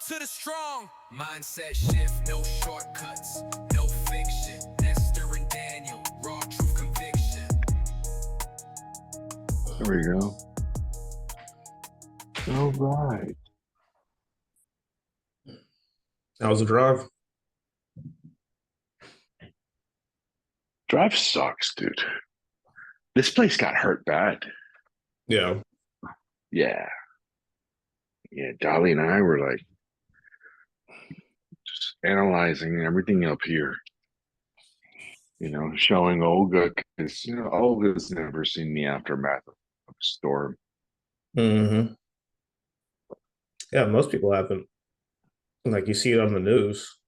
to the strong. Mindset shift, no shortcuts, no fiction. Nestor and Daniel, raw truth conviction. There we go. All right. How's the drive? Drive sucks, dude. This place got hurt bad. Yeah. Yeah. Yeah, Dolly and I were like just analyzing everything up here. You know, showing Olga because Olga's never seen the aftermath of a storm. Mm-hmm. Yeah, most people haven't. Like, you see it on the news,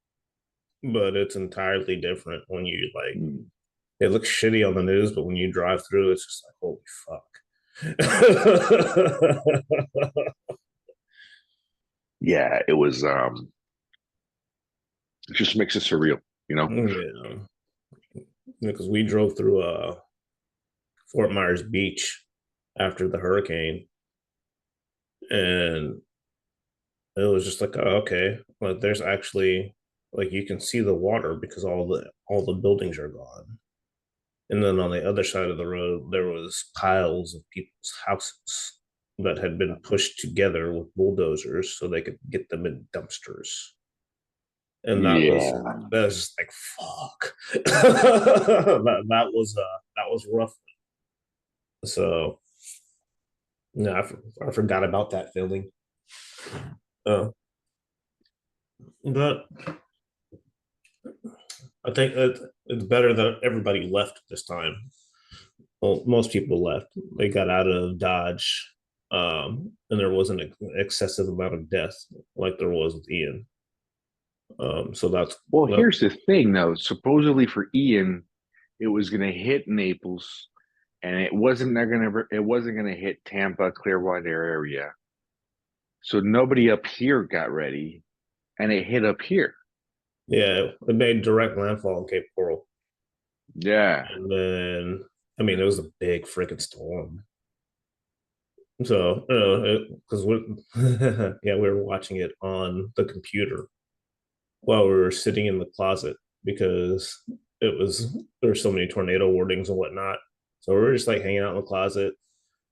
but it's entirely different when you it looks shitty on the news, but when you drive through, it's just like, holy fuck. Yeah, it was it just makes it surreal, Yeah. Because we drove through Fort Myers Beach after the hurricane, and it was just like, oh, okay, like there's actually, like, you can see the water because all the buildings are gone. And then on the other side of the road, there was piles of people's houses that had been pushed together with bulldozers so they could get them in dumpsters. And that was just like, fuck. that was rough. So no, I forgot about that feeling. But I think it's better that everybody left this time. Well, most people left. They got out of Dodge, and there wasn't an excessive amount of death like there was with Ian. So that's here's the thing, though. Supposedly for Ian, it was going to hit Naples, and it wasn't going to hit Tampa, Clearwater area. So nobody up here got ready, and it hit up here. Yeah, it made direct landfall in Cape Coral. Yeah. And then, I mean, it was a big freaking storm. So, because we were watching it on the computer while we were sitting in the closet because there were so many tornado warnings and whatnot. So we were just like hanging out in the closet.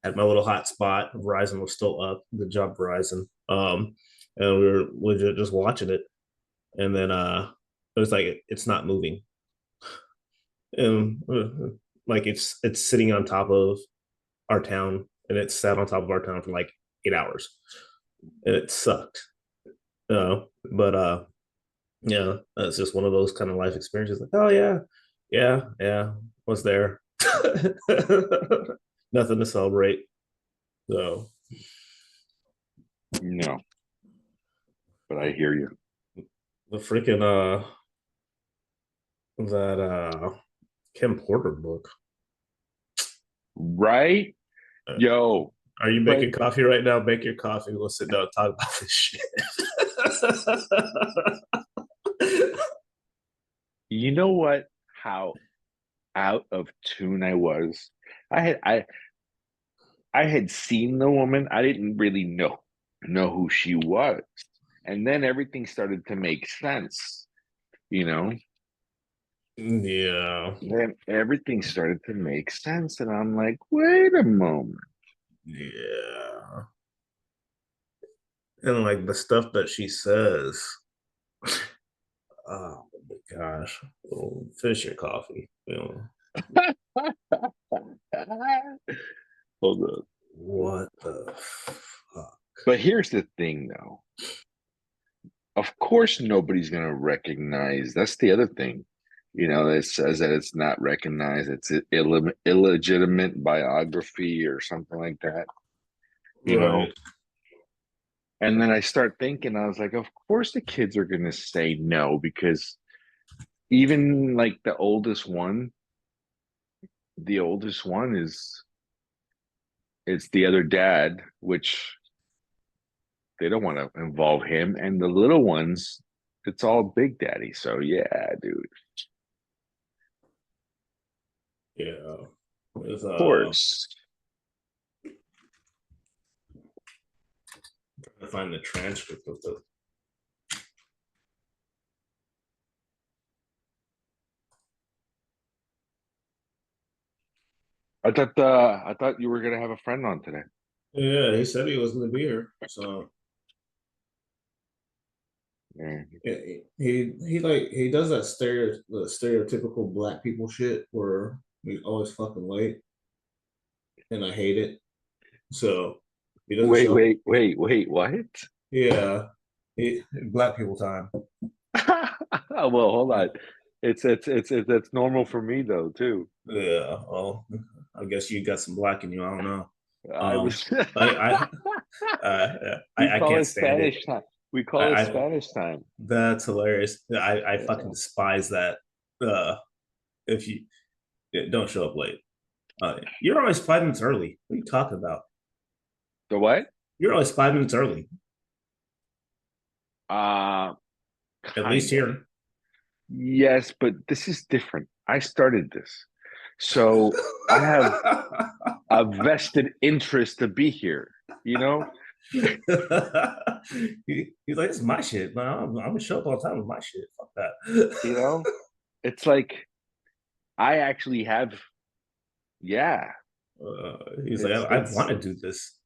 Had my little hot spot. Verizon was still up. Good job, Verizon. And we were legit just watching it. And then it was like it's not moving. And like it's sitting on top of our town, and it sat on top of our town for like 8 hours, and it sucked. But yeah, it's just one of those kind of life experiences. Like, oh yeah, was there. Nothing to celebrate. So No, but I hear you. the freaking that Kim Porter book, right? Yo, are you making coffee right now? Make your coffee. We'll sit down and talk about this shit. You know what? How out of tune I was. I had seen the woman. I didn't really know who she was, and then everything started to make sense. Yeah. Then everything started to make sense, and I'm like, wait a moment. Yeah. And like the stuff that she says. Oh my gosh. Oh, finish your coffee. Hold on. What the fuck? But here's the thing, though. Of course, nobody's going to recognize. That's the other thing. It says that it's not recognized. It's illegitimate biography or something like that. You know? And then I start thinking, I was like, of course the kids are going to say no, because even like the oldest one is it's the other dad, which they don't want to involve him. And the little ones, it's all Big Daddy. So yeah, dude. Yeah. Of course. I'm trying to find the transcript of I thought you were gonna have a friend on today. Yeah, he said he was going to be here. So Yeah. he does that the stereotypical black people shit where he's always fucking late, and I hate it. So he doesn't Wait, show up. wait, wait, wait, what? Yeah, black people time. Well, hold on. It's normal for me though too. Yeah, well, I guess you got some black in you. I don't know. I was I we I call can't it stand it. Spanish time. We call it I Spanish time. That's hilarious. I fucking Yeah. despise that. Uh, if you don't show up late, you're always 5 minutes early. What are you talking about? The what? You're always 5 minutes early, Uh at least kind of. here. Yes, but this is different. I started this. So I have a vested interest to be here, you know? He's like, "This is my shit. Man, I'm gonna show up all the time with my shit. Fuck that." You know? It's like I actually have, yeah. He's like, I want It's to do this.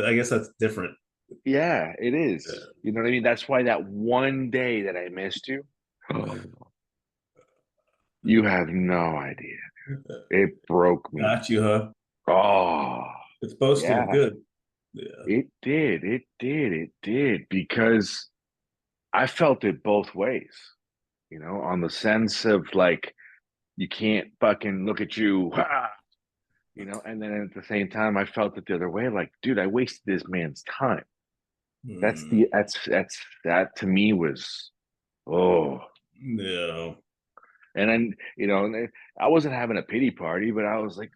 I guess that's different. yeah, it is. Yeah. You know what I mean? That's why that one day that I missed you, you have no idea. It broke me. Got you, huh? Oh, It's supposed to. yeah, Good. Yeah. it did. It did because I felt it both ways, on the sense of like, you can't fucking look at you, and then at the same time, I felt it the other way, like, dude, I wasted this man's time. Hmm. That to me was, oh, Yeah. and then, I wasn't having a pity party, but I was like,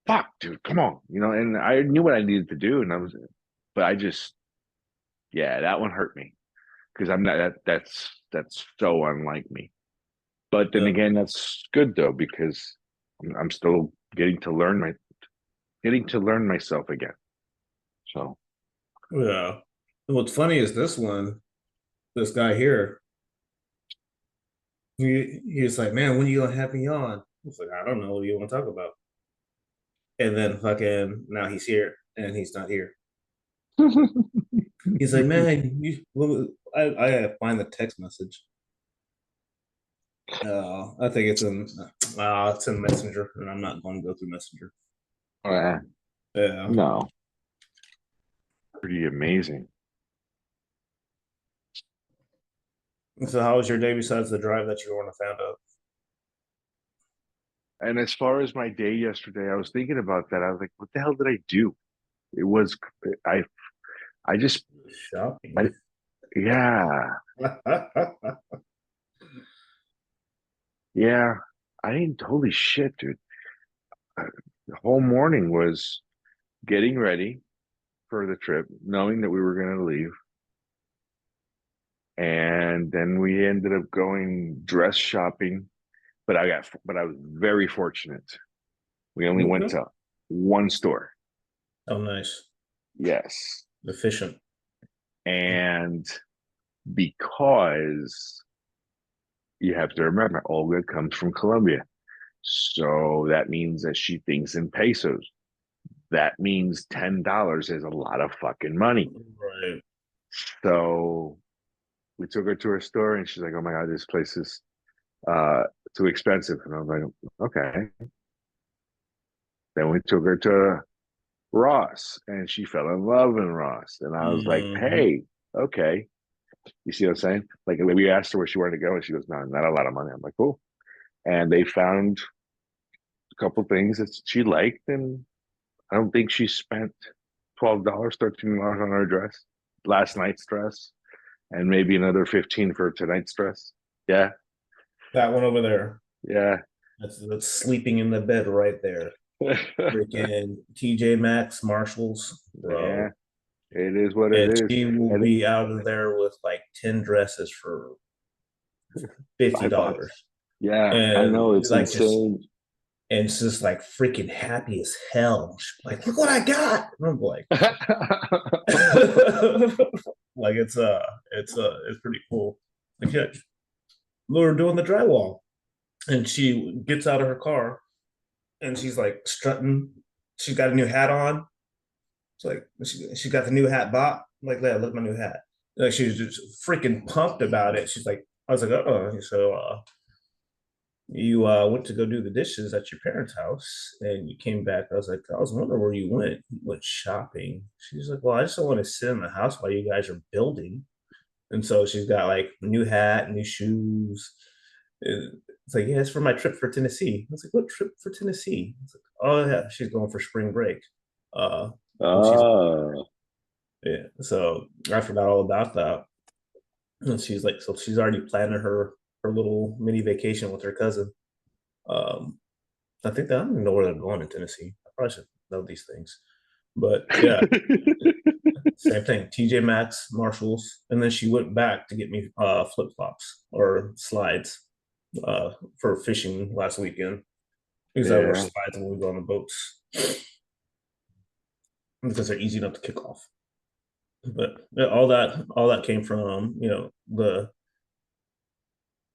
fuck, dude, come on, and I knew what I needed to do, but I just, yeah, that one hurt me because I'm not, that's so unlike me. But then Yeah. again, that's good though because I'm still getting to learn myself again. So Yeah. And what's funny is this guy here, he's like, man, when are you gonna have me on? I was like, I don't know. What do you want to talk about? And then fucking now he's here and he's not here. He's like, man, I find the text message. I think it's in Messenger, and I'm not going to go through Messenger. uh, Yeah. no, pretty amazing. So how was your day besides the drive that you want to found out? And as far as my day yesterday, I was thinking about that. I was like, what the hell did I do? It was I I just Shopping. I yeah, yeah. I didn't holy shit, dude. The whole morning was getting ready for the trip, knowing that we were going to leave. And then we ended up going dress shopping, but I was very fortunate. We only went Okay. to one store. Oh, nice. Yes. Efficient. And because you have to remember, Olga comes from Colombia. So that means that she thinks in pesos. That means $10 is a lot of fucking money. Right. So we took her to her store and she's like, oh my God, this place is too expensive. And I was like, okay. Then we took her to Ross and she fell in love in Ross. And I was like, Hmm. hey, okay. You see what I'm saying? Like we asked her where she wanted to go and she goes, no, not a lot of money. I'm like, cool. And they found a couple things that she liked. And I don't think she spent $12, $13 on her dress, last night's dress, and maybe another 15 for tonight's dress. Yeah. That one over there. Yeah. That's sleeping in the bed right there. Freaking TJ Maxx, Marshalls, Yeah. bro. It is what it And is. she will And be out of there with like 10 dresses for fifty $5. dollars. Yeah, I know And it's like just insane. and it's just like freaking happy as hell. She's like, look what I got. And I'm like, like it's pretty cool. Like, yeah, we were doing the drywall, and she gets out of her car, and she's like strutting she's got a new hat on. It's like she got the new hat bought. I'm like, yeah, look at my new hat. Like she was just freaking pumped about it. She's like, I was like, oh, so you went to go do the dishes at your parents' house and you came back. I was like, I was wondering where you went. You went shopping. She's like, well, I just don't want to sit in the house while you guys are building. And so she's got like a new hat, new shoes. It's like, yeah, it's for my trip for Tennessee. I was like, what trip for Tennessee? I was like, oh yeah, she's going for spring break. Uh, and she's Oh, yeah. So I forgot all about that. And she's like, so she's already planning her little mini vacation with her cousin. Um, I think that I don't even know where they're going in Tennessee. I probably should know these things. But yeah, same thing. TJ Maxx, Marshalls, and then she went back to get me flip flops or slides for fishing last weekend because I wear yeah. slides when we go on the boats because they're easy enough to kick off. But yeah, all that came from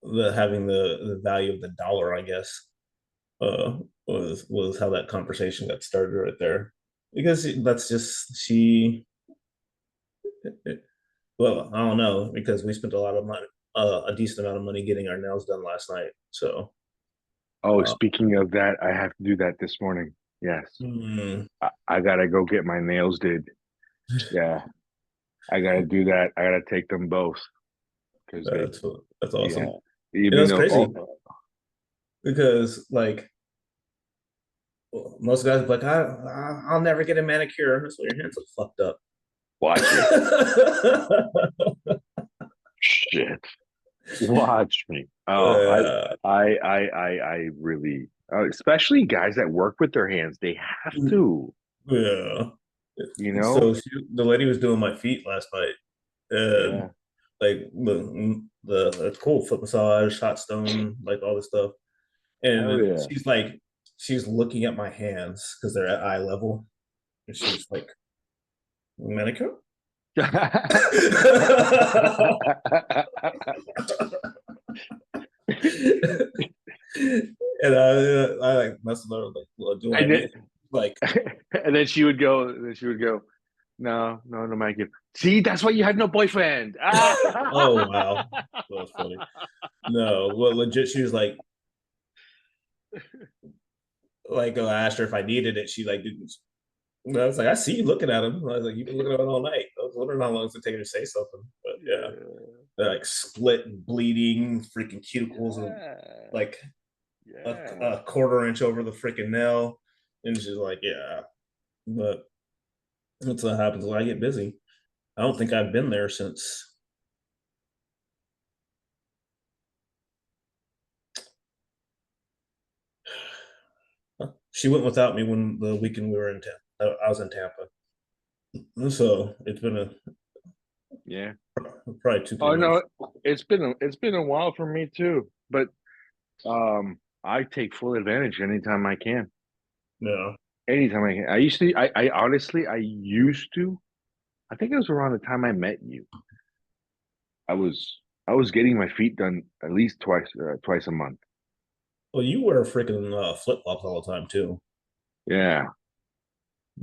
the having the value of the dollar, I guess, was how that conversation got started right there. Because that's just she. Well, I don't know because we spent a lot of money, a decent amount of money getting our nails done last night. So, Oh, uh, speaking of that, I have to do that this morning. Yes. mm, I gotta go get my nails did. Yeah, I gotta do that. I gotta take them both because they, that's yeah, awesome. you You know, it's know, crazy because like most guys are like, I'll never get a manicure. That's why your hands are fucked up. watch me. Shit, watch me. Oh, Yeah. I really, especially guys that work with their hands, they have to, Yeah. you know. So the lady was doing my feet last night, and Yeah. like the cool foot massage, hot stone, like all this stuff. And Hell then yeah. she's looking at my hands because they're at eye level, and she's like, manicure. And I like messing with her, like, well, do I and then, need like and then she would go, no, no, no, Mike. See, that's why you had no boyfriend. oh wow, that was funny. No, well, legit, she was like I asked her if I needed it. She like didn't. I was like, I see you looking at him. I was like, you've been looking at him all night. I was wondering how long it's gonna take her to say something. But yeah, they're like split and bleeding, freaking cuticles, and Yeah. like Yeah. a quarter inch over the freaking nail. And she's like, yeah, but that's what happens when I get busy. I don't think I've been there since she went without me when the weekend we were in Tampa. I was in Tampa, so it's been Yeah. probably two, three Oh months. no, it's been a while for me too. But I take full advantage anytime I can. Yeah. Anytime I can. I honestly I used to. I think it was around the time I met you. I was I was getting my feet done at least twice a month. Well, you wear freaking flip flops all the time too. Yeah.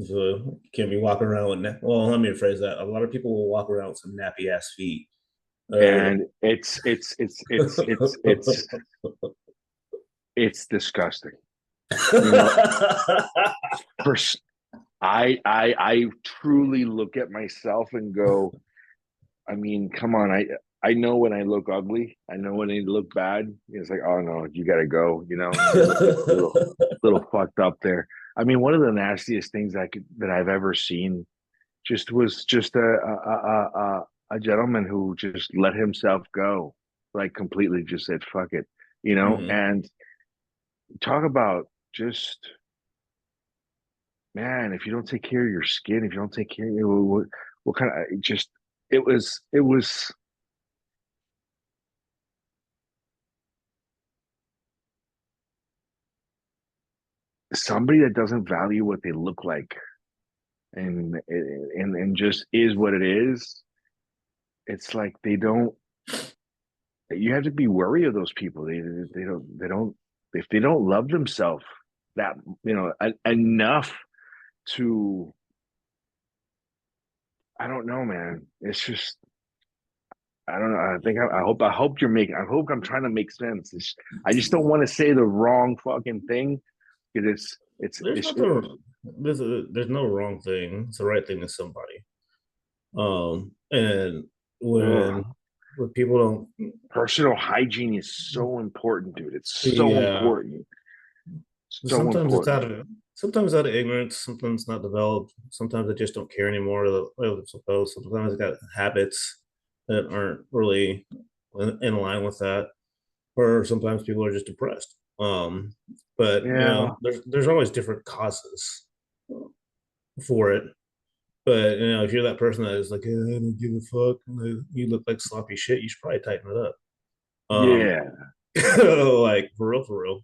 So you can't be walking around with well, let me rephrase that. A lot of people will walk around with some nappy ass feet. Uh, And it's disgusting. You know, first I truly look at myself and go, I mean, come on, I know when I look ugly. I know when I look bad. It's like, oh no, you gotta go. You know, you're looking little fucked up there. I mean, one of the nastiest things that I've ever seen was just a gentleman who just let himself go, like completely just said fuck it, you know. Mhm. And talk about just man, if you don't take care of your skin, if you don't take care of your what kind of just it was somebody that doesn't value what they look like and just is what it is. It's like they don't. You have to be wary of those people. They don't if they don't love themselves that enough. to, I don't know, man. It's just, I don't know. I hope you're making, I hope I'm trying to make sense. I just don't want to say the wrong fucking thing because There's nothing. There's no wrong thing. It's the right thing to somebody. And ugh. when people don't, Personal hygiene is so important, dude. It's so yeah, important. So sometimes it's important. sometimes out of ignorance, sometimes not developed, sometimes they just don't care anymore. They're supposed. Sometimes they got habits that aren't really in line with that, or sometimes people are just depressed. But Yeah. there's always different causes for it. But if you're that person that is like, I don't give a fuck, you look like sloppy shit, you should probably tighten it up. Um, Yeah. like for real,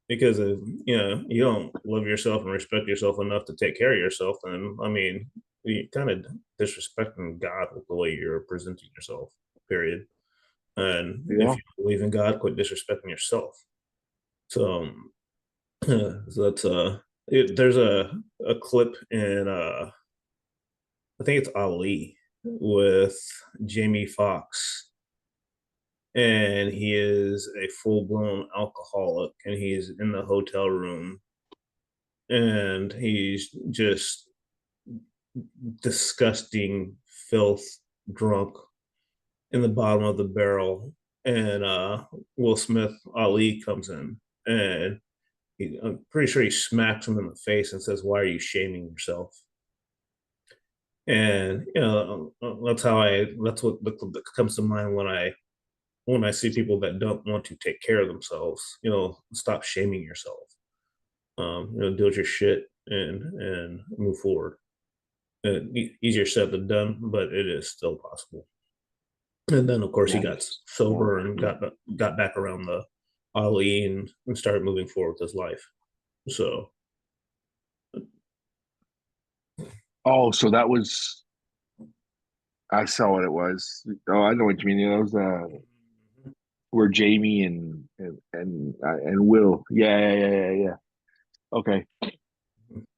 because if you don't love yourself and respect yourself enough to take care of yourself, then I mean, you kind of disrespecting God with the way you're presenting yourself. Period. And if Yeah. you believe in God, quit disrespecting yourself. So, so that's there's a clip in I think it's Ali with Jamie Foxx, and he is a full blown alcoholic, and he's in the hotel room, and he's just disgusting filth drunk in the bottom of the barrel, and Will Smith Ali comes in, and I'm pretty sure he smacks him in the face and says, "Why are you shaming yourself?" And that's what comes to mind when I see people that don't want to take care of themselves. Stop shaming yourself. Deal with your shit and move forward. Easier said than done, but it is still possible. And then, of course, he got Yes. sober and got back around the Ali and started moving forward with his life. So, Oh, so that was, I saw what it was. Oh, I know what you mean. It was where Jamie and Will. Yeah, yeah, yeah, yeah, yeah. Okay.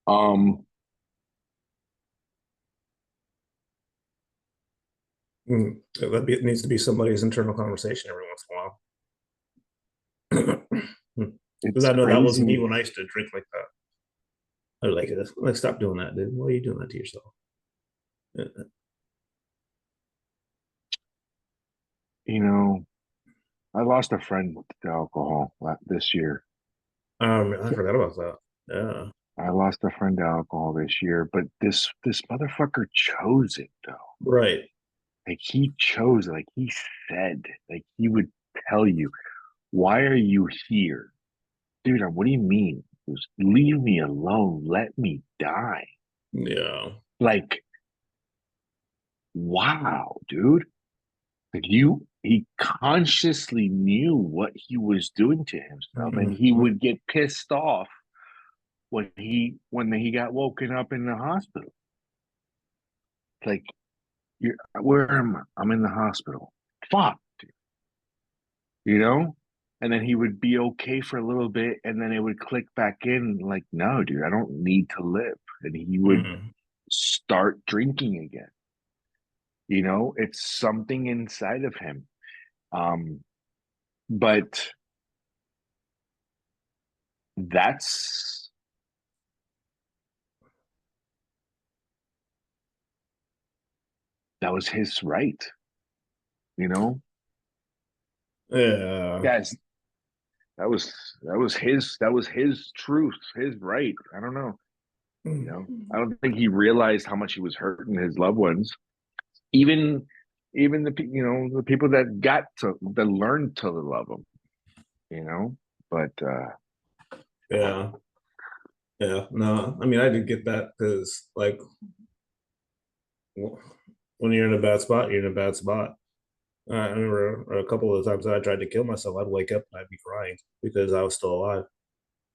Um, it needs to be somebody's internal conversation every once in a while. Because it's I know that was me crazy. when I used to drink like that. I was like, stop doing that, dude. Why are you doing that to yourself? You know, I lost a friend to alcohol this year. I forgot about that. Yeah. I lost a friend to alcohol this year, but this motherfucker chose it though. Right. Like he chose it. Like he said, like he would tell you, "Why are you here, dude? What do you mean? Just leave me alone. Let me die." Yeah. Like, wow, dude. Like he consciously knew what he was doing to himself, and he Mhm. would get pissed off when he got woken up in the hospital. Like, where am I? I'm in the hospital. Fuck, you know? And then he would be okay for a little bit, and then it would click back in, like, no, dude, I don't need to live. And he would Mhm. start drinking again. It's something inside of him. Um, but that's that was his right, you know? Yeah. Guys, that was his truth, his right. I don't know. I don't think he realized how much he was hurting his loved ones. Even the people that learned to love him, you know. But Yeah. Yeah. No, I mean, I did get that because, like, when you're in a bad spot, you're in a bad spot. I remember a couple of times that I tried to kill myself. I'd wake up and I'd be crying because I was still alive,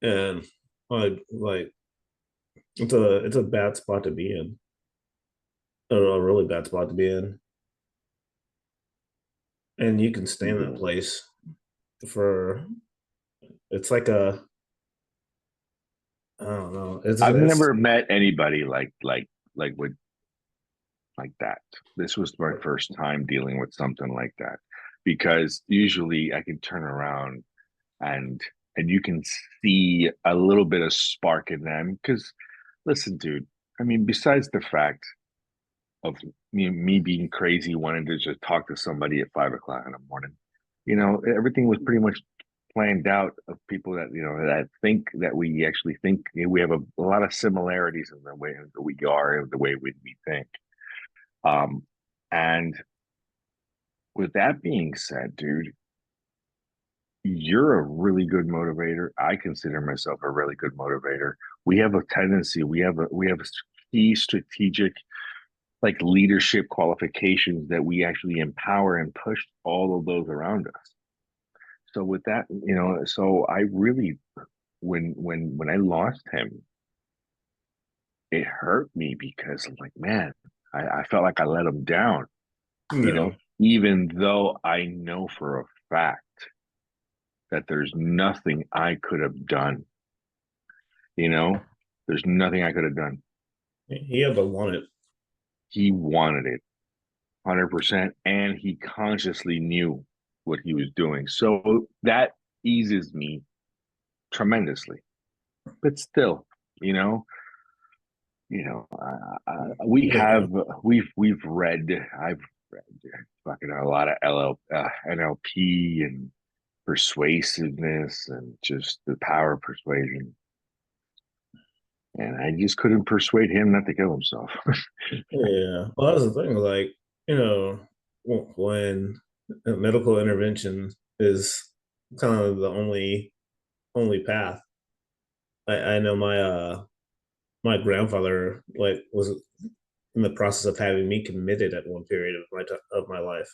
and I like it's a bad spot to be in, a really bad spot to be in, and you can stay in that yeah, place for it's like a I don't know. I've It's never met anybody with like that. This was my first time dealing with something like that, because usually I can turn around and you can see a little bit of spark in them. Because listen, dude, I mean, besides the fact of me being crazy, wanting to just talk to somebody at 5 o'clock in the morning, everything was pretty much planned out, of people that that think that we actually think we have a lot of similarities in the way that we are and the way we think. um and with that being said, dude, you're a really good motivator. I consider myself a really good motivator. We have a tendency, we have key strategic, like, leadership qualifications that we actually empower and push all of those around us. So with that, so I really, when I lost him, it hurt me, because I'm like, man, I felt like I let him down, no. even though I know for a fact that there's nothing I could have done. You know, there's nothing I could have done. He ever wanted. He wanted it 100%, and he consciously knew what he was doing. So that eases me tremendously. But still, you know, we Yeah. have we've read. I've read fucking a lot of NLP and persuasiveness and just the power of persuasion. And I just couldn't persuade him not to kill himself. Yeah. Well, that's the thing. Like, you know, when medical intervention is kind of the only path. I know my grandfather like was in the process of having me committed at one period of my life.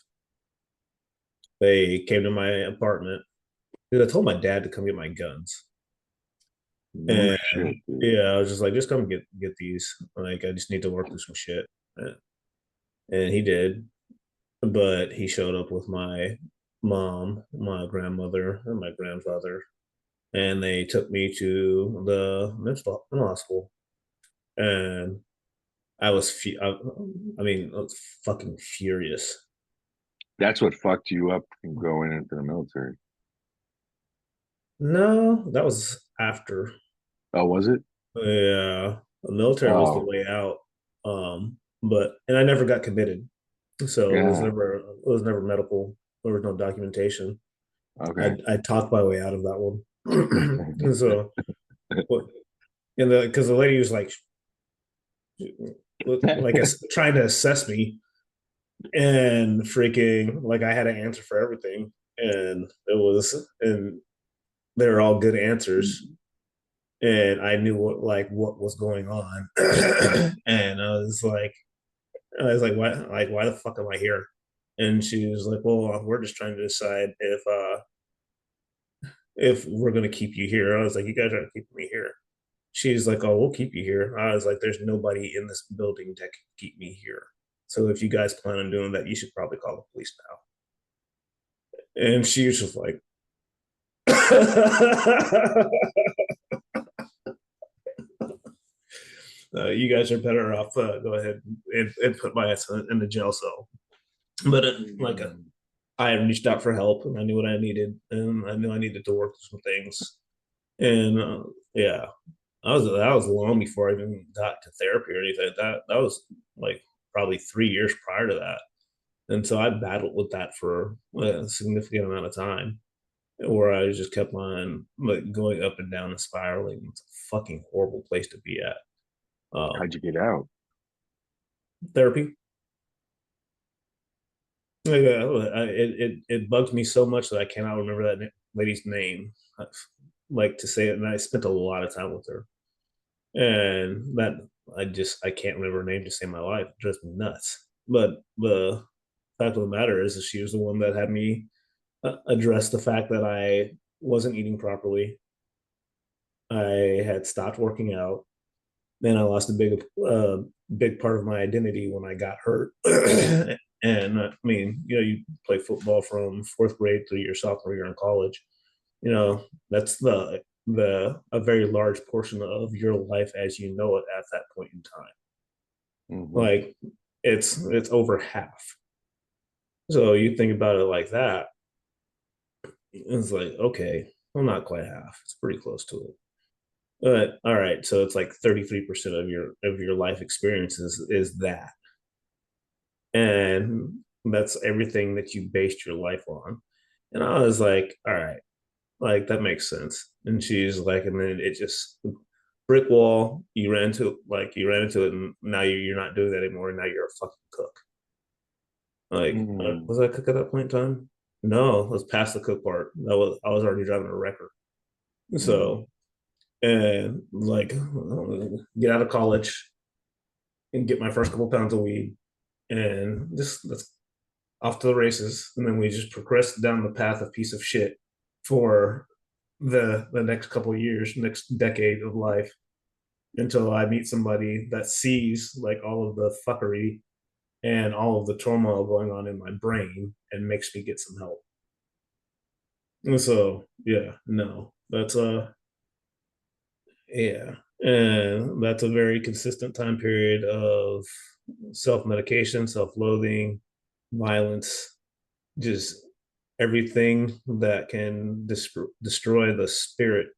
They came to my apartment because I told my dad to come get my guns, No and shit, dude. yeah, I was just like, just come get these. Like, I just need to work through some shit, and he did. But he showed up with my mom, my grandmother, and my grandfather, and they took me to the mental hospital, and I mean, I was fucking furious. That's what fucked you up from going into the military. No, that was after. Oh, was it? Yeah, the military was the Oh, way out. But and I never got committed, so yeah. it was never medical. There was no documentation. Okay. I talked my way out of that one. And so, what? And because the lady was like trying to assess me, and freaking like I had an answer for everything, and they were all good answers, and I knew what was going on, and why the fuck am I here? And she was like, well, we're just trying to decide if we're gonna keep you here. I was like, you guys aren't keeping me here. She's like, oh, we'll keep you here. I was like, there's nobody in this building that can keep me here. So if you guys plan on doing that, you should probably call the police now. And she was just like, you guys are better off. Go ahead and put my ass in the jail cell. But I reached out for help, and I knew what I needed, and I knew I needed to work through some things. And yeah, that was long before I even got to therapy or anything like that. That was like probably 3 years prior to that. And so I battled with that for a significant amount of time, where I just kept on like going up and down and spiraling. It's a fucking horrible place to be at. How'd you get out? Therapy. Like, it bugs me so much that I cannot remember that lady's name. I like to say it, and I spent a lot of time with her, and that I can't remember her name to save my life. It drives me nuts. But the fact of the matter is that she was the one that had me address the fact that I wasn't eating properly. I had stopped working out. Then I lost a big part of my identity when I got hurt. And I mean, you play football from fourth grade through your sophomore year in college. That's the a very large portion of your life as you know it at that point in time. Like it's over half. So you think about it like that, it's like, okay, well, not quite half. It's pretty close to it. But all right, so it's like 33% of your life experiences is that. And that's everything that you based your life on. And I was like, all right, like that makes sense. And she's like, and then it just brick wall. You ran into it, and now you're not doing that anymore. Now you're a fucking cook. Like, was I a cook at that point in time? No, let's pass the cook part. I was already driving a wrecker. So, and like, get out of college and get my first couple pounds of weed, and just let's off to the races. And then we just progressed down the path of piece of shit for the next couple of years, next decade of life, until I meet somebody that sees like all of the fuckery and all of the turmoil going on in my brain and makes me get some help. And so yeah, no, that's yeah, and that's a very consistent time period of self-medication, self-loathing, violence, just everything that can destroy the spirit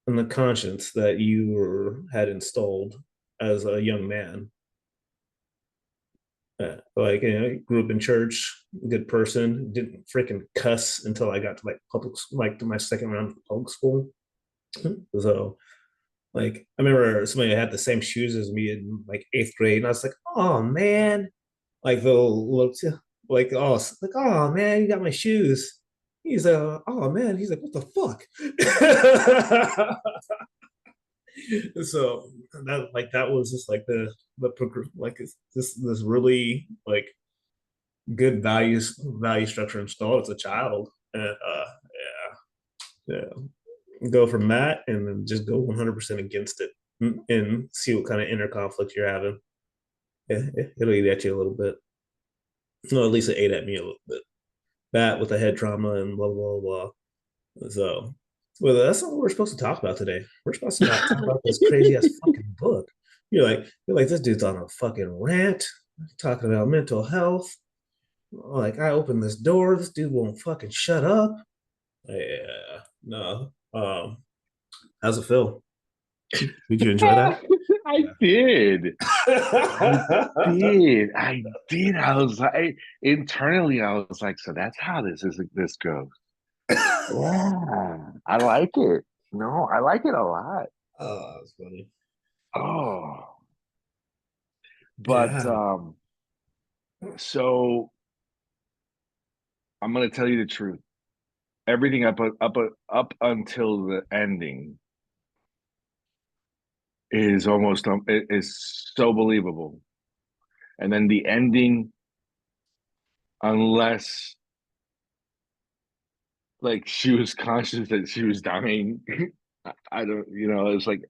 and the conscience that you had installed as a young man. Like, you know, grew up in church, good person, didn't freaking cuss until I got to like like to my second round of public school. So, like, I remember somebody had the same shoes as me in like eighth grade, and I was like, "Oh man!" Like they'll look like, "Oh man, you got my shoes." He's "Oh man," he's like, "What the fuck?" So that was just like like this really like good value structure installed as a child, and yeah, go from that and then just go 100% against it, and see what kind of inner conflict you're having. Yeah, it'll eat at you a little bit. No, at least it ate at me a little bit. That with the head trauma and blah blah blah. So, well, that's not what we're supposed to talk about today. We're supposed to not talk about this crazy ass fucking book. You're like, this dude's on a fucking rant talking about mental health. Like, I opened this door, this dude won't fucking shut up. Yeah, no. How's it feel? Did you enjoy that? I did. I did. I was like, internally, I was like, so that's how this goes. Yeah, I like it. No, I like it a lot. Oh, that's funny. Oh, but Yeah. so I'm gonna tell you the truth. Everything up until the ending is almost is so believable, and then the ending, unless like she was conscious that she was dying. I don't, it's like,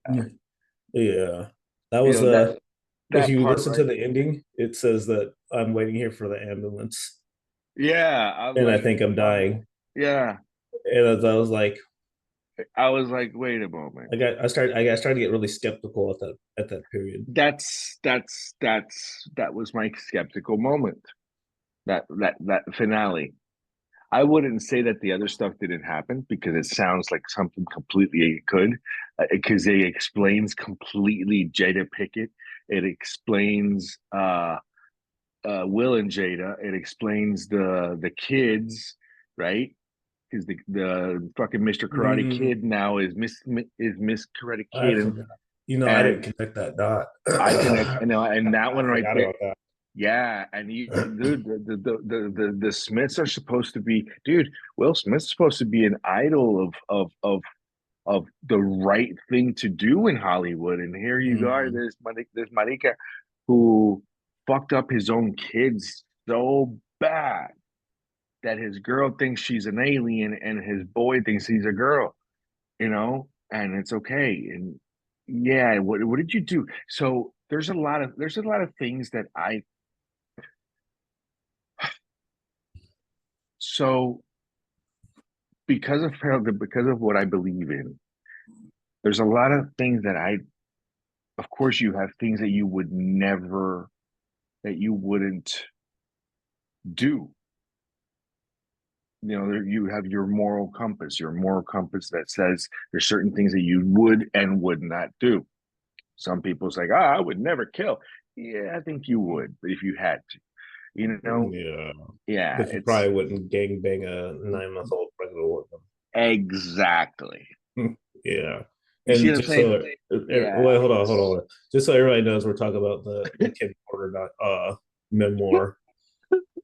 Yeah. That you was know, that if that you part listen to right the there. ending, it says that I'm waiting here for the ambulance Yeah, I'm and I like, think I'm dying. yeah. And as I was like, I was like, wait a moment. I started to get really skeptical at that period. That was my skeptical moment. That finale. I wouldn't say that the other stuff didn't happen because it sounds like something completely could, because it explains completely Jada Pickett. It explains Will and Jada. It explains the kids, right? Because the fucking Mr. Karate Mm, Kid now is Miss Karate I Kid, forgot. You know, I didn't and connect that dot. I connect, and that I one right forgot there. about that. Yeah, and dude, the Smiths are supposed to be, dude. Will Smith's supposed to be an idol of the right thing to do in Hollywood, and here you are. Mm, There's Marika who fucked up his own kids so bad that his girl thinks she's an alien and his boy thinks he's a girl, and it's okay. And yeah, what did you do? So there's a lot of things that I so because of what I believe in, there's a lot of things that of course, you have things that you would never, that you wouldn't do. You know, you have your moral compass, that says there's certain things that you would and would not do. Some people say, I would never kill. Yeah, I think you would, but if you had to, you know, Yeah. yeah, But you it's probably wouldn't gang bang a 9-month-old pregnant exactly. woman. Yeah. You see And what I'm just so saying? Yeah, wait, hold on. Just so everybody knows, we're talking about the Kim Porter memoir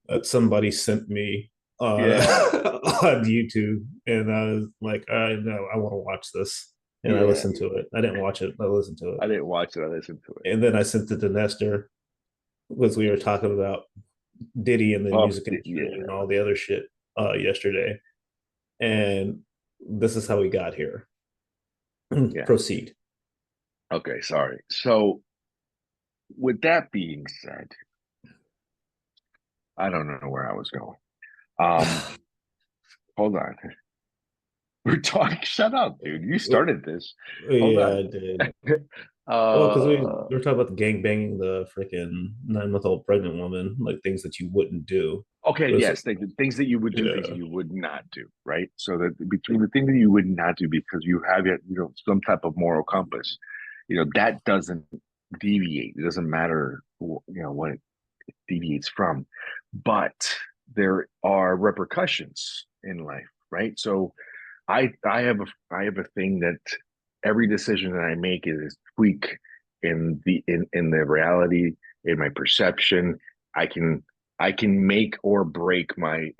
that somebody sent me yeah, on YouTube, and I was like, I know I want to watch this, and I yeah. listened to it. I didn't watch it, I listened to it, I didn't watch it. I listened to it. and then I sent it to Nestor because we were talking about Diddy and the Puff, music industry yeah, and all the other shit yesterday, and this is how we got here. yeah. Proceed. Okay, sorry. So, with that being said, I don't know where I was going. Hold on. We're talking. Shut up, dude. You started this. Hold Yeah, on. I did. Well, because uh, we were talking about the gang banging the freaking 9-month-old pregnant woman, like things that you wouldn't do. okay, This, yes, things that you would do, things that yeah, you would not do, right? So that between the things that you would not do because you have some type of moral compass, that doesn't deviate. It doesn't matter, what it deviates from, but there are repercussions in life, right? So I have a thing that every decision that I make is a tweak in the reality, in my perception. I can make or break my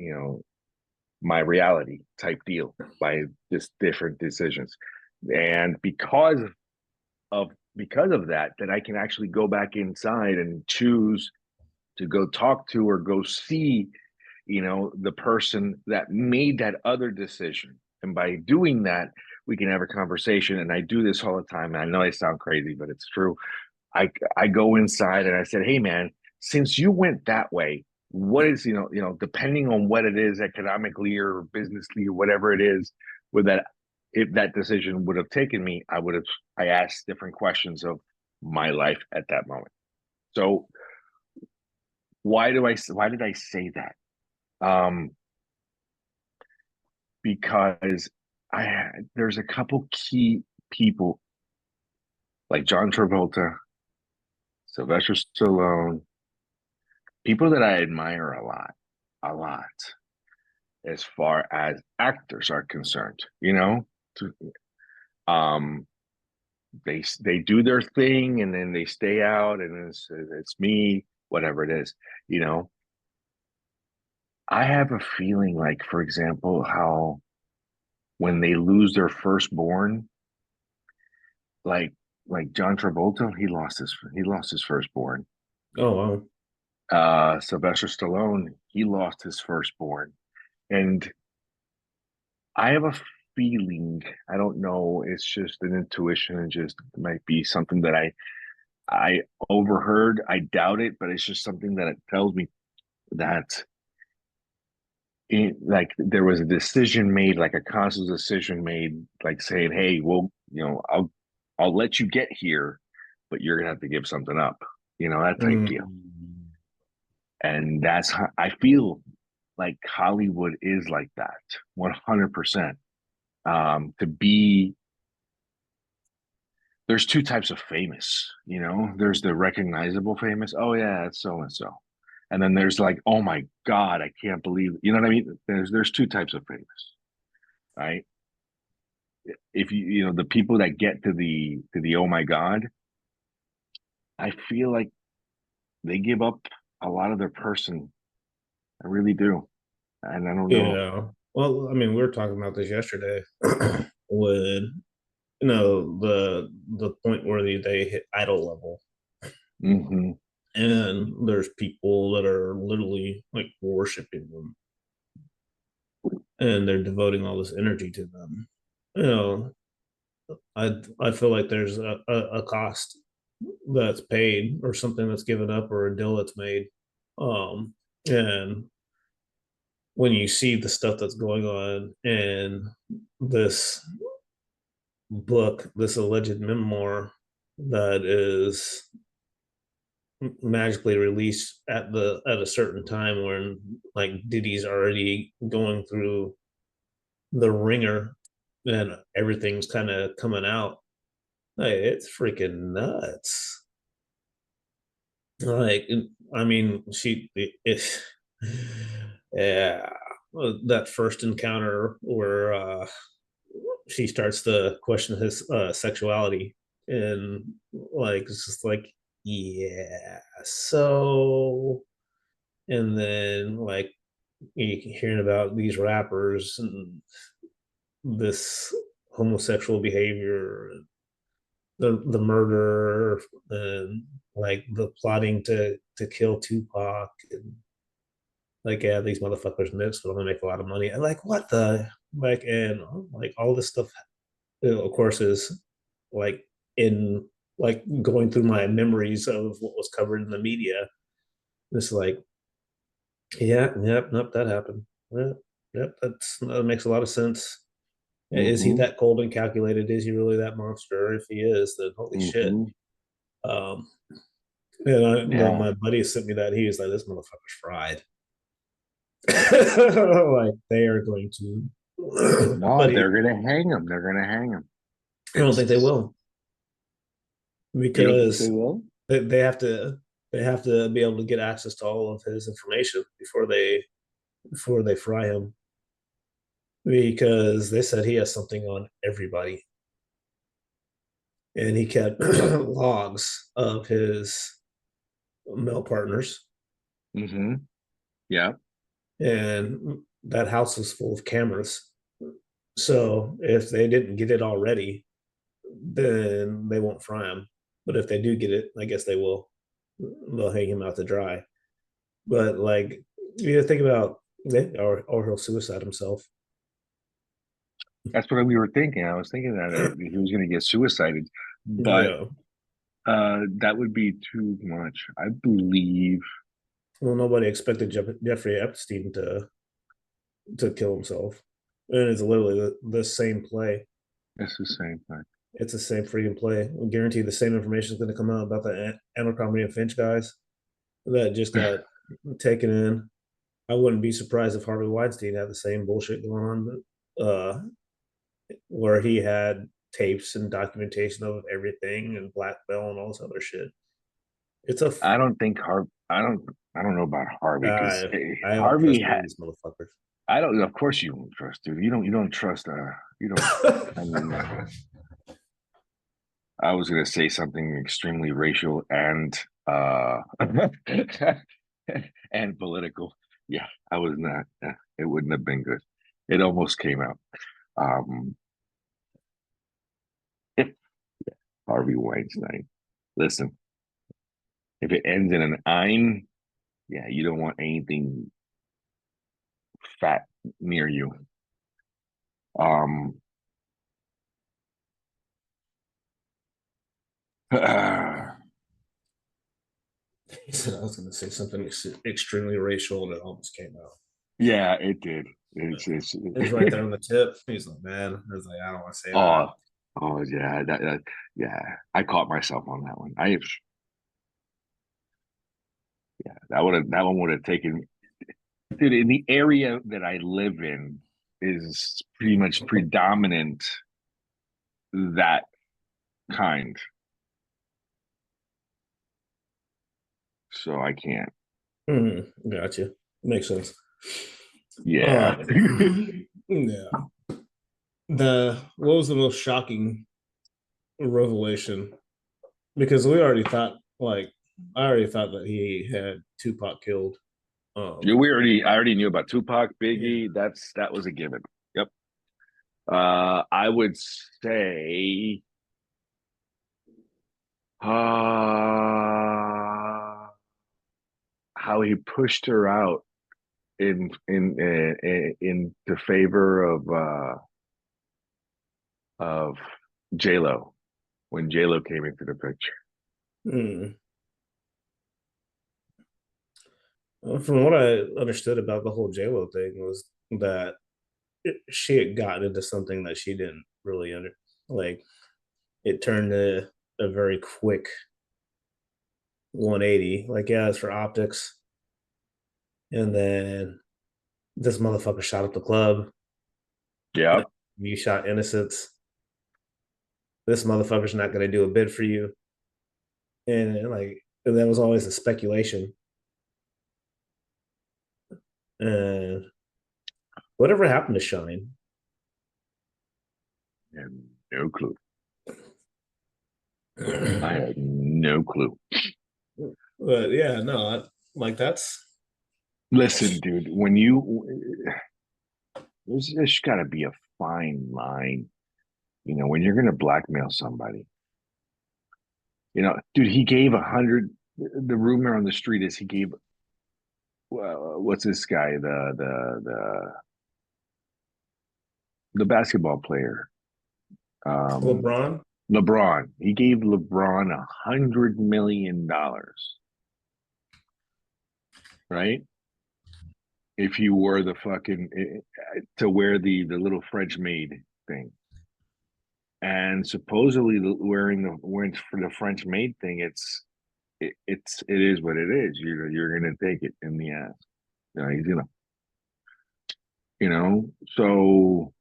reality type deal by just different decisions. And of because of that, then I can actually go back inside and choose to go talk to or go see the person that made that other decision. And by doing that, we can have a conversation. And I do this all the time. And I know I sound crazy, but it's true. I go inside and I said, hey man, since you went that way, what is, depending on what it is economically or businessly or whatever it is, with that, if that decision would have taken me, I asked different questions of my life at that moment. So why did I say that? Because there's a couple key people like John Travolta, Sylvester Stallone, people that I admire a lot, as far as actors are concerned. Um, they do their thing and then they stay out, and it's me, whatever it is. You know, I have a feeling like, for example, how when they lose their firstborn, like John Travolta, he lost his firstborn. oh wow, Sylvester Stallone, he lost his firstborn, and I have a feeling. I don't know. It's just an intuition, and just it might be something that I overheard. I doubt it, but it's just something that it tells me that like there was a decision made, like a conscious decision made, like saying, "Hey, well, I'll let you get here, but you're gonna have to give something up." That type mm, deal. And that's how I feel like Hollywood is like that, 100%. To be There's two types of famous. There's the recognizable famous. Oh yeah, it's so and so, and then there's like, oh my god, I can't believe it. You know what I mean? There's two types of famous, right? If the people that get to the oh my god, I feel like they give up a lot of their person. I really do, and I don't know. yeah. Well, I mean, we were talking about this yesterday with the point where they hit idol level, Hmm. and there's people that are literally like worshiping them, and they're devoting all this energy to them. You know, I feel like there's a cost that's paid or something that's given up or a deal that's made. And when you see the stuff that's going on in this book, this alleged memoir that is magically released at a certain time when like Diddy's already going through the ringer and everything's kind of coming out. Like, it's freaking nuts. Like, I mean, yeah, that first encounter where she starts to question his sexuality, and like it's just like, yeah, so, and then like you hearing about these rappers and this homosexual behavior, the murder, and like the plotting to kill Tupac, and like, yeah, these motherfuckers mixed, but I'm gonna make a lot of money. And like, what the like, and like all this stuff, of course, is like in like going through my memories of what was covered in the media. It's like, yeah, yep, nope, that happened. Yep, yep, that makes a lot of sense. Is he Mm-hmm. that cold and calculated? Is he really that monster? If he is, then holy shit. Mm-hmm. Um, and Yeah. my buddy sent me that. He was like, "This motherfucker's fried." Like they are going to, No, but they're gonna hang him. They're gonna hang him. I don't think they It's will, You don't think they because will? they have to be able to get access to all of his information before they fry him, because they said he has something on everybody, and he kept logs of his male partners, Mm-hmm. Yeah. and that house is full of cameras. So if they didn't get it already, then they won't fry him. But if they do get it, I guess they will. They'll hang him out to dry. But like, you think about it, or he'll suicide himself. That's what we were thinking. I was thinking that he was gonna get suicided, but Yeah. that would be too much. I believe Well, nobody expected Jeffrey Epstein to kill himself, and it's literally the same play. it's the same thing. It's the same freaking play. I guarantee the same information is going to come out about the Abercrombie and Finch guys that just got taken in. I wouldn't be surprised if Harvey Weinstein had the same bullshit going on, where he had tapes and documentation of everything and blackmail and all this other shit. It's a I don't think Harvey. I don't know about Harvey because I don't Harvey trust any of had. these motherfuckers. I don't. Of course, you won't trust, dude. You don't trust. You don't. I mean, I was gonna say something extremely racial and and political. Yeah, I was not. It wouldn't have been good. It almost came out. Um, Harvey Weinstein. Listen, if it ends in an ein, yeah, you don't want anything fat near you. Um, He said I was going to say something extremely racial, and it almost came out. yeah, it did. It's It's right there on the tip. He's like, man, I was like, I don't want to say that. oh, oh yeah, yeah. I caught myself on that one. Yeah, that one would have taken, dude. In the area that I live in is pretty much predominant that kind. So I can't. Gotcha. Makes sense. Yeah. Yeah. What was the most shocking revelation? Because we already thought, like, I already thought that he had Tupac killed. Yeah, I already knew about Tupac, Biggie. Yeah. That was a given. Yep. I would say how he pushed her out in the favor of J Lo when J Lo came into the picture. Hmm. From what I understood about the whole JLo thing was that she had gotten into something that she didn't really like. It turned a very quick 180. Like, yeah, it's for optics, and then this motherfucker shot up the club. Yep. You shot innocents. This motherfucker's not going to do a bid for you, and that was always a speculation. And whatever happened to Shine? And no clue. I had no clue. But yeah, no, like that's Listen, dude, there's got to be a fine line, when you're going to blackmail somebody. Dude, he gave 100. The rumor on the street is he gave. Well, what's this guy? The basketball player. LeBron. LeBron. He gave LeBron $100 million, right? If you were the fucking to wear the little French maid thing, and supposedly wearing for the French maid thing, it is what it is. You're gonna take it in the ass. He's So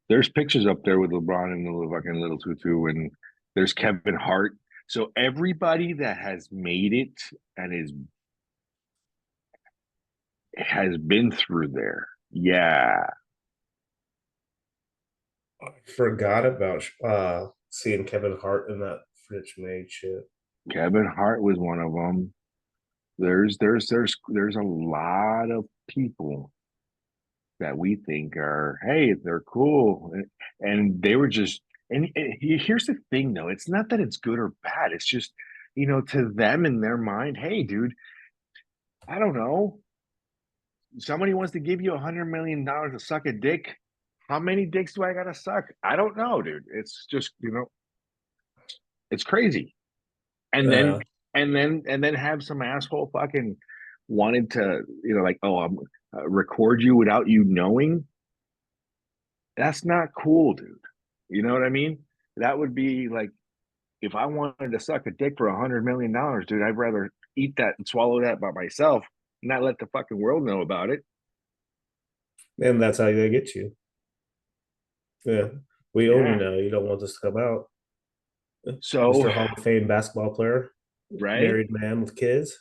there's pictures up there with LeBron in the little fucking little tutu, and there's Kevin Hart. So everybody that has made it and has been through there. Yeah. I forgot about seeing Kevin Hart in that French maid shit. Kevin Hart was one of them. There's a lot of people that we think are, hey, they're cool, and they were just. And here's the thing, though, it's not that it's good or bad. It's just, to them in their mind, hey, dude, I don't know. Somebody wants to give you $100 million to suck a dick. How many dicks do I gotta suck? I don't know, dude. It's just, it's crazy. And then Yeah. and then have some asshole fucking wanted to, like, oh, I'm record you without you knowing. That's not cool, dude. You know what I mean? That would be like, if I wanted to suck a dick for $100 million, dude, I'd rather eat that and swallow that by myself, not let the fucking world know about it. And that's how they get you. Yeah. We own you Yeah. now. You don't want this to come out. So, Mr. Hall of Fame basketball player, right? married man with kids.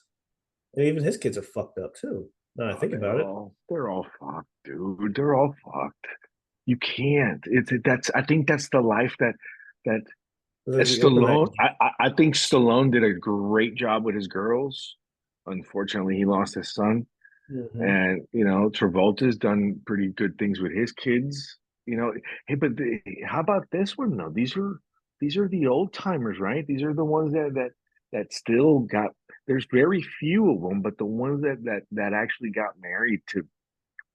And even his kids are fucked up too. Now I think about it. They're all fucked, dude. They're all fucked. You can't. I think that's the life that You open that. Stallone. I think Stallone did a great job with his girls. Unfortunately, he lost his son, Mhm. and Travolta's done pretty good things with his kids. Hey, but how about this one though? These are the old timers, right? These are the ones that still got. There's very few of them, but the ones that actually got married to,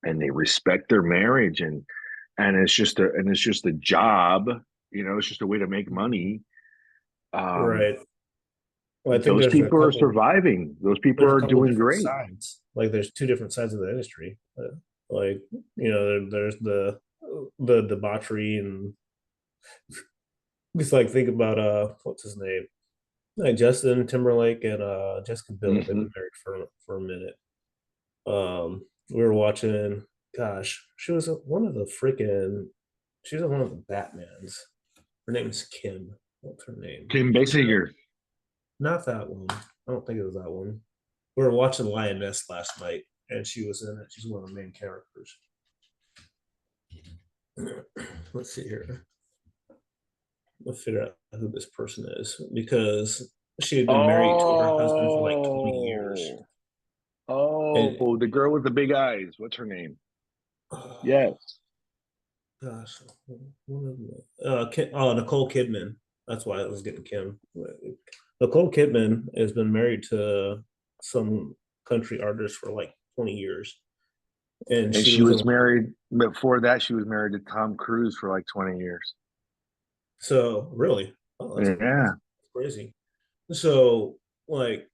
and they respect their marriage, and it's just a job. It's just a way to make money. Right. Well, I think Those people are surviving. Those people there's a are couple doing different great. sides. Like there's two different sides of the industry. Like there's the debauchery and just like think about what's his name, like Justin Timberlake and Jessica Biel. They've Hmm. been married for a minute. We were watching. Gosh, she was one of the freaking. She was one of the Batmans. Her name is Kim. What's her name? Kim Basinger. Not that one. I don't think it was that one. We were watching Lioness last night, and she was in it. She's one of the main characters. Let's see here. Let's figure out who this person is because she had been married to her husband for like 20 years. And The girl with the big eyes. What's her name? oh, Yes. gosh, Nicole Kidman. That's why I was getting Kim. Nicole Kidman has been married to some country artist for like 20 years. And And she she was in. was married before that. She was married to Tom Cruise for like 20 years. So really, that's Yeah. crazy. So like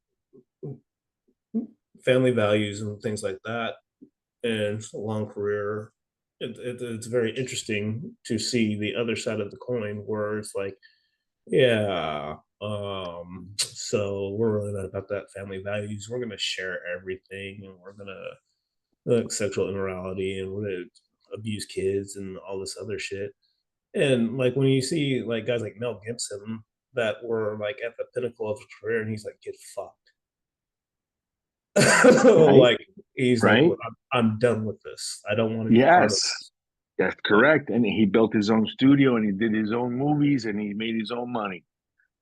family values and things like that, and a long career, it's very interesting to see the other side of the coin where it's like, yeah, so we're really not about that family values. We're gonna share everything, and we're gonna sexual immorality, and we're gonna abuse kids and all this other shit. And like when you see like guys like Mel Gibson that were like at the pinnacle of his career, and he's like, get fucked. Right. Like he's like, Right. look, I'm done with this. I don't want to be part of Yes. this. That's Like, correct. And he built his own studio and he did his own movies and he made his own money.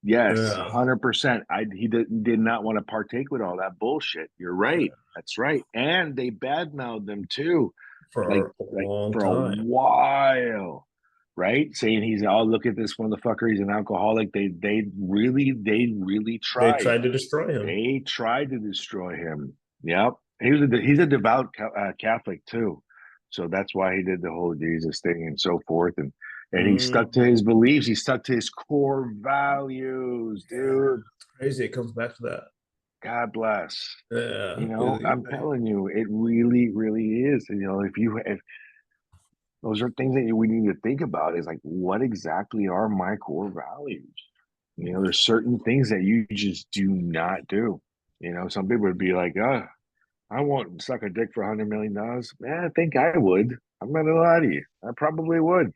Yes, yeah, 100%. He did not want to partake with all that bullshit. You're right. That's right. And they badmouthed them too, for a like long for a time. while, right? Saying he's, oh, look at this motherfucker, he's an alcoholic. They really They tried. tried to destroy him. They tried to destroy him. Yep. He's a devout Catholic too, so that's why he did the whole Jesus thing and so forth. And he stuck to Mm, his beliefs. He stuck to his core values, yeah, dude. it's crazy. It comes back to that. God bless. Yeah, I'm telling you, it really, really is. If those are things that we need to think about, is like, what exactly are my core values? There's certain things that you just do not do. Some people would be like, oh, I won't suck a dick for $100 million. Man, I think I would. I'm not gonna lie to you. I probably would.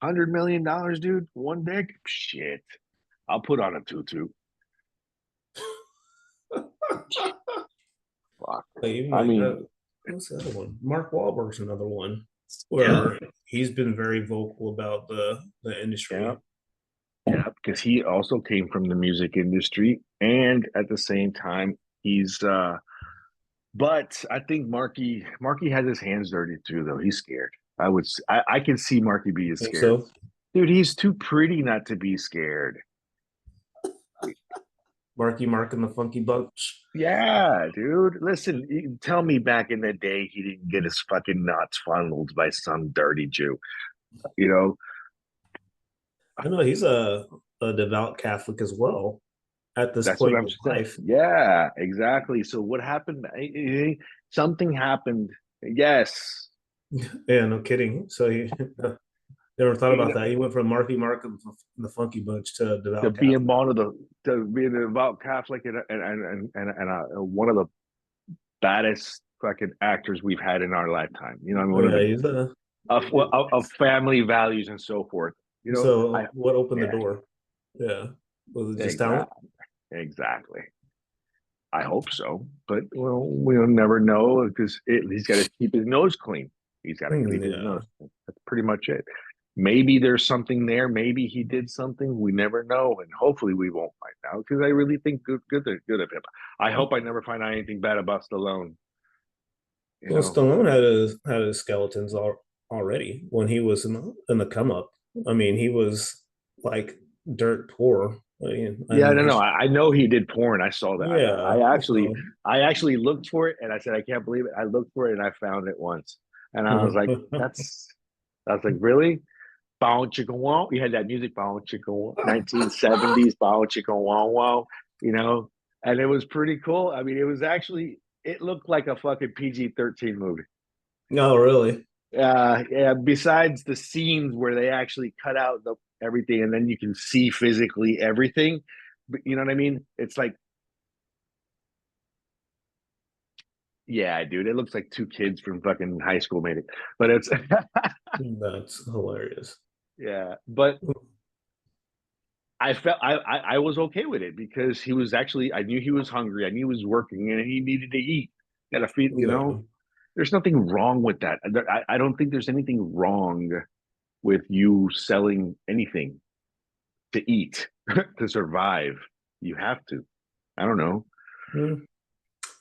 $100 million, dude. One dick? Shit. I'll put on a tutu. Fuck. even I like mean, what's the other one? Mark Wahlberg's another one yeah, where he's been very vocal about the yeah, industry. yeah, because he also came from the music industry, and at the same time, he's but I think Marky has his hands dirty too, though. He's scared. I can see Marky being Think scared. so? Dude, he's too pretty not to be scared. Marky Mark and the Funky Bunch. Yeah, dude. Listen, tell me back in the day he didn't get his fucking nuts funneled by some dirty Jew. You know, I know he's a devout Catholic as well at this that's what point I'm in his saying. life. Yeah, exactly. So what happened? Something happened. Yes. Yeah, no kidding. So he never thought You about know, that. He went from Marky Mark and the Funky Bunch to to devout being Catholic. one of the to being a devout Catholic one of the baddest fucking actors we've had in our lifetime. One of Yeah, the he's of family values and so forth. I so what opened the Yeah, door? Yeah. Was it just talent? exactly, exactly. I hope so, but well, we'll never know because he's got to keep his nose clean. He's got to keep his Yeah. nose. That's pretty much it. Maybe there's something there. Maybe he did something. We never know, and hopefully we won't find out because I really think good of him. I hope I never find out anything bad about Stallone. You Well, know, Stallone had his skeletons already when he was in the come up. I mean, he was like dirt poor. yeah, And no, no. he's I know he did porn. I saw that. yeah. So I actually looked for it, and I said, I can't believe it. I looked for it, and I found it once, and I was like, I was like, really? Bow chicka wow. You had that music, bow chicka wow, 1970s, bow chicka wow wow, you know, and it was pretty cool. I mean, it looked like a fucking PG-13 movie. no, really. Yeah, besides the scenes where they actually cut out everything and then you can see physically everything. But you know what I mean? It's like, yeah, dude, it looks like two kids from fucking high school made it. But it's That's hilarious. yeah, but I was okay with it because he was actually, I knew he was hungry. I knew he was working and he needed to eat. Gotta feed, Yeah. there's nothing wrong with that. I don't think there's anything wrong with you selling anything to eat, to survive. You have to. I don't know. Mm.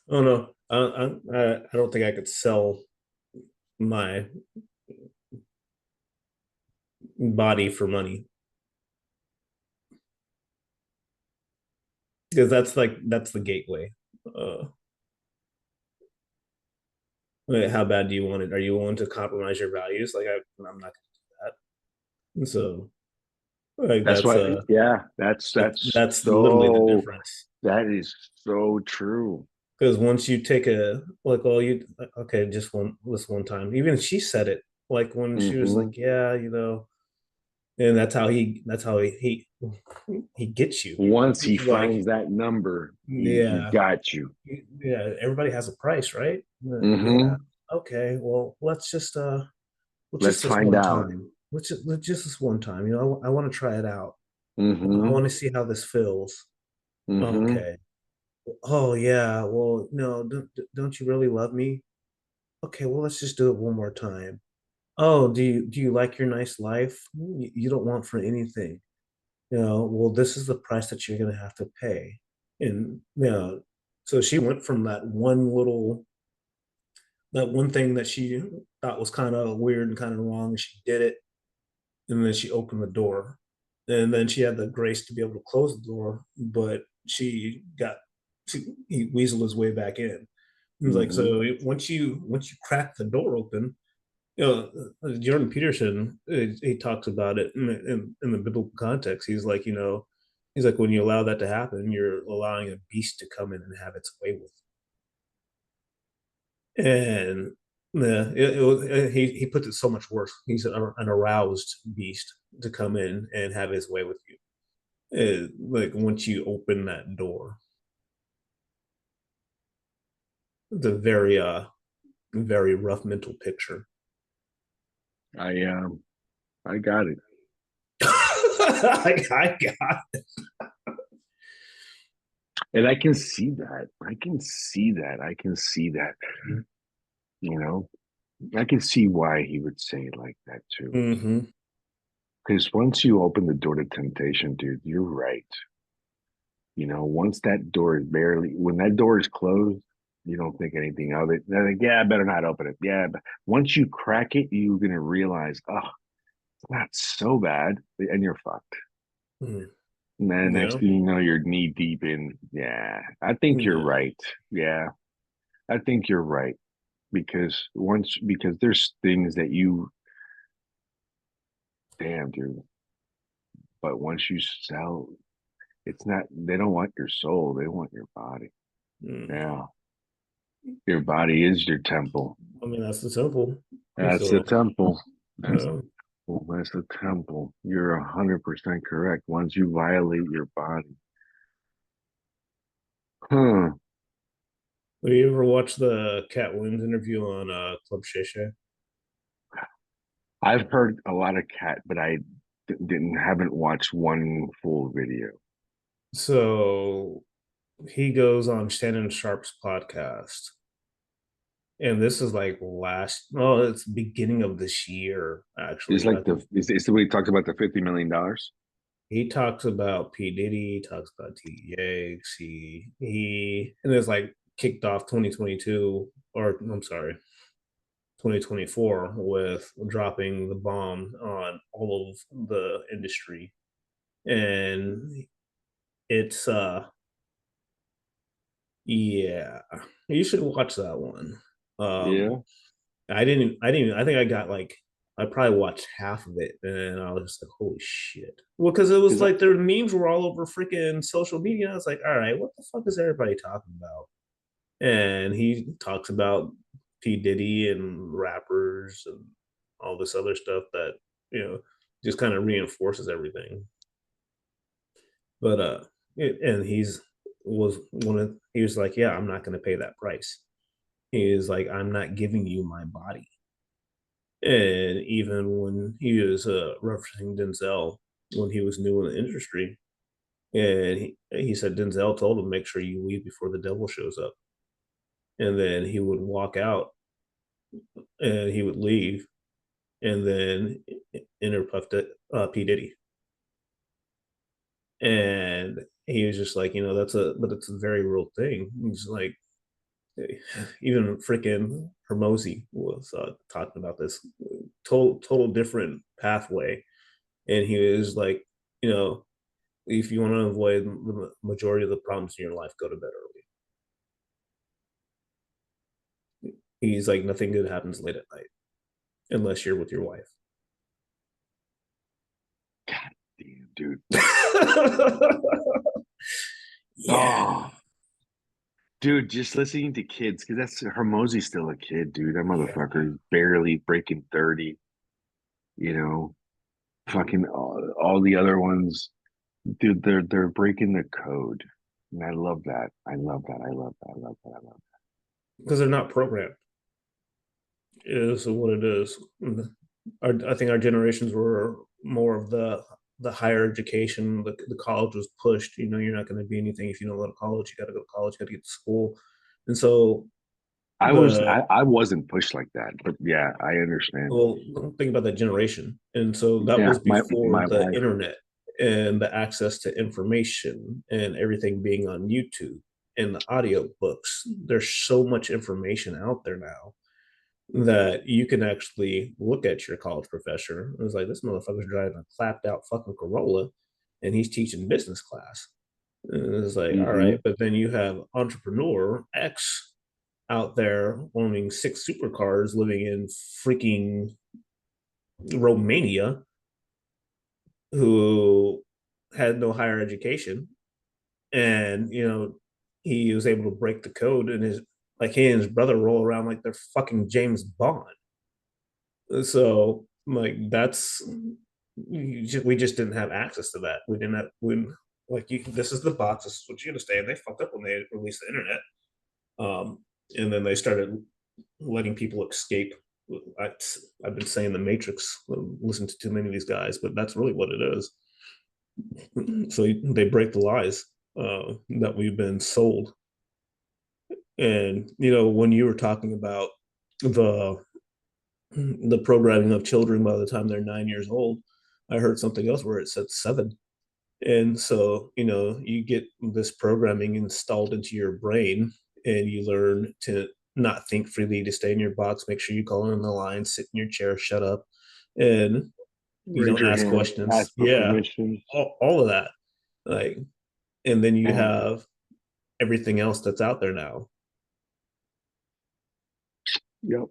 Oh no. I don't think I could sell my body for money because that's the gateway. Uh, how bad do you want it? Are you willing to compromise your values? Like I'm not gonna do that. So like That's that's why, yeah, that's literally the so difference. that is so true. Because once you take a like, oh, you okay, just this one time. Even she said it, like when she was Hmm. like, yeah, and that's how he gets you. Once he He's like, finds that number, he yeah, got you. yeah. Everybody has a price, right? Yeah. Hmm. Okay. Well, let's just Let's this find one out. time. Let's just this one time. I want to try it out. I Hmm. want to see how this feels. Hmm. Okay. Oh yeah. Well, no, don't you really love me? Okay. Well, let's just do it one more time. Oh, do you like your nice life? You don't want for anything. Well, this is the price that you're gonna have to pay. And so she went from that one thing that she thought was kind of weird and kind of wrong, and she did it, and then she opened the door. And then she had the grace to be able to close the door, but he weaseled his way back in. He was like, Hmm. so once you crack the door open, Jordan Peterson, he talks about it in the biblical context. He's like, when you allow that to happen, you're allowing a beast to come in and have its way with you. And he puts it so much worse. He's an aroused beast to come in and have his way with you. Like once you open that door, it's a very rough mental picture. I got it. I got And I can see that. I can see that. I can see that. You know, I can see why he would say it like that too. mm-hmm. Because once you open the door to temptation, dude, you're right. Once that door is when that door is closed, you don't think anything of it. They're like, yeah, I better not open it. Yeah. But once you crack it, you're going to realize, oh, it's not so bad. And you're fucked. Mm. And then next Yeah. thing you know, you're knee deep in, yeah, I think you're Yeah. right. Yeah. I think you're right. Because there's things that damn, dude. But once you sell, it's not, they don't want your soul. They want your body. Mm. Yeah. Your body is your temple. I mean, that's the simple. That's the So, temple. That's uh, that's the temple. You're 100% correct. Once you violate your body, huh? have you ever watched the Cat Williams interview on Club Shay Shay? I've heard a lot of cat, but I haven't watched one full video. So he goes on Shannon Sharp's podcast, and this is like it's beginning of this year, It's actually. like is the way he talks about the $50 million. He talks about P. Diddy, he talks about T. Yakes, and it's like kicked off 2022, or I'm sorry, 2024 with dropping the bomb on all of the industry. And it's yeah, you should watch that one. Yeah, Um I think I got like I probably watched half of it and I was just like, holy shit. Well, because it was because like their memes were all over freaking social media. I was like, all right, what the fuck is everybody talking about? And he talks about P. Diddy and rappers and all this other stuff that, you know, just kind of reinforces everything. But and he was like, yeah, I'm not gonna pay that price. He is like, I'm not giving you my body. And even when he was referencing Denzel when he was new in the industry, and he said Denzel told him, make sure you leave before the devil shows up. And then he would walk out and he would leave and then enter P. Diddy. And he was just like, but it's a very real thing. He's like, even freaking Hermosi was talking about this total different pathway. And he was like, you know, if you want to avoid the majority of the problems in your life, go to bed early. He's like, nothing good happens late at night unless you're with your wife. God damn, dude. Yeah. Oh, Dude, just listening to kids, because that's Hermosi's still a kid, dude. That motherfucker is barely breaking 30, you know. Fucking all the other ones, dude, they're breaking the code. And I love that. I love that. I love that. I love that. I love because they're not programmed. Is what it is. I think our generations were more of the higher education. The college was pushed. You know, you're not going to be anything if you don't go to college. You got to go to college. You got to get to school, and so the I wasn't pushed like that, but yeah, I understand. well, think about that generation, and so that Yeah, was before my the wife. internet and the access to information and everything being on YouTube and the audio books. There's so much information out there now that you can actually look at your college professor. It was like, this motherfucker's driving a clapped out fucking Corolla and he's teaching business class. And it's like, all Hmm. right, but then you have entrepreneur X out there owning 6 supercars living in freaking Romania who had no higher education. And, he was able to break the code and he and his brother roll around like they're fucking James Bond. So like that's we just didn't have access to that. We didn't have when like you this is the box, this is what you understand. They fucked up when they released the internet. And then they started letting people escape. I, I've been saying the Matrix, listen to too many of these guys, but that's really what it is. So they break the lies that we've been sold. And when you were talking about the the programming of children by the time they're 9 years old, I heard something else where it said 7. And so, you get this programming installed into your brain and you learn to not think freely, to stay in your box, make sure you call in the line, sit in your chair, shut up, and you Raise don't your ask hand, questions. ask for Yeah, permission. all of that. Like, and then you And have everything else that's out there now. yep,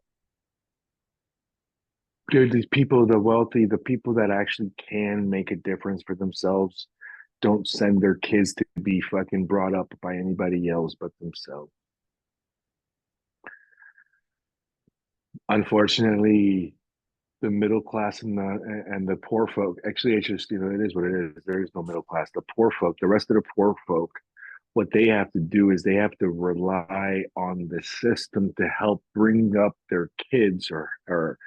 dude, these people, the wealthy, the people that actually can make a difference for themselves, don't send their kids to be fucking brought up by anybody else but themselves. Unfortunately, the middle class and the poor folk, actually, it's just, it is what it is. There is no middle class. The poor folk, the rest of the poor folk, what they have to do is they have to rely on the system to help bring up their kids, or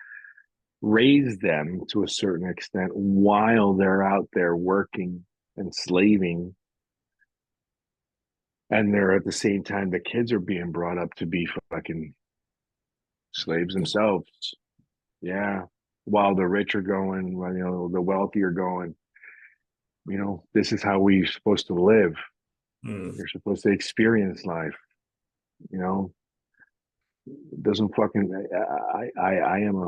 raise them to a certain extent while they're out there working and slaving. And they're at the same time, the kids are being brought up to be fucking slaves themselves. Yeah. While the rich are going, while, the wealthy are going, this is how we're supposed to live. Mm. You're supposed to experience life, you know, it doesn't fucking, I am a,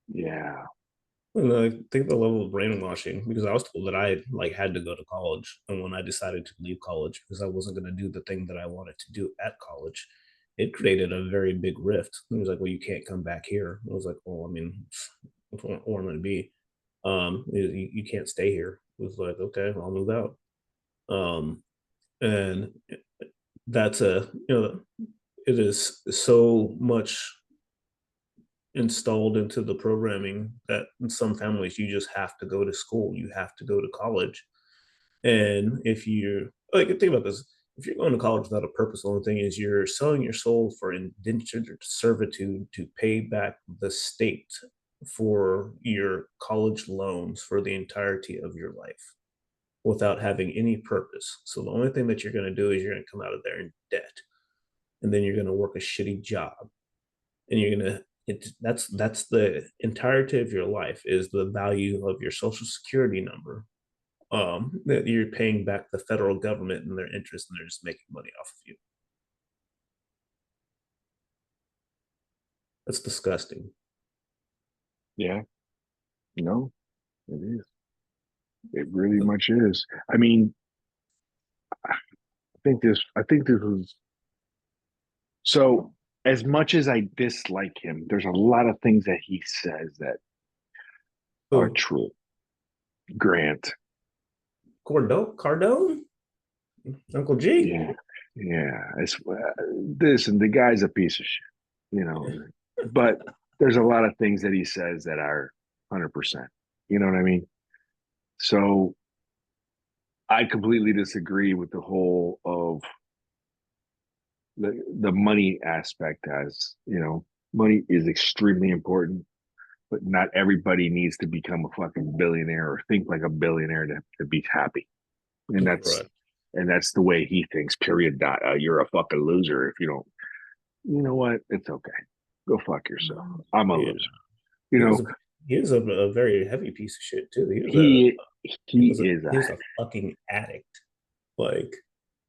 yeah. And I think the level of brainwashing, because I was told that I like had to go to college, and when I decided to leave college because I wasn't going to do the thing that I wanted to do at college, it created a very big rift. It was like, well, you can't come back here. I was like, well, I mean, that's where I'm going to be. You can't stay here. It was like, okay, I'll move out. Um, and that's it is so much installed into the programming that in some families you just have to go to school, you have to go to college. And if you like think about this, if you're going to college without a purpose, the only thing is you're selling your soul for indentured servitude to pay back the state for your college loans for the entirety of your life without having any purpose. So the only thing that you're going to do is you're going to come out of there in debt, and then you're going to work a shitty job, and you're gonna that's the entirety of your life is the value of your social security number, that you're paying back the federal government and their interest, and they're just making money off of you. That's disgusting. Yeah. No, it is. It really much is. I mean, I think this was so, as much as I dislike him, there's a lot of things that he says that are Oh, true. Grant. Cardone. Uncle G. Yeah, yeah. It's this, and the guy's a piece of shit, you know. But there's a lot of things that he says that are 100%. You know what I mean? So I completely disagree with the whole of the money aspect. As you know, money is extremely important, but not everybody needs to become a fucking billionaire or think like a billionaire to be happy. And Correct. that's the way he thinks. Period. Dot. You're a fucking loser if you don't. You know what? It's okay. Go fuck yourself. I'm a Yeah. loser. You He was know, a he was a very heavy piece of shit too. he He he was a is he a was a fucking addict, like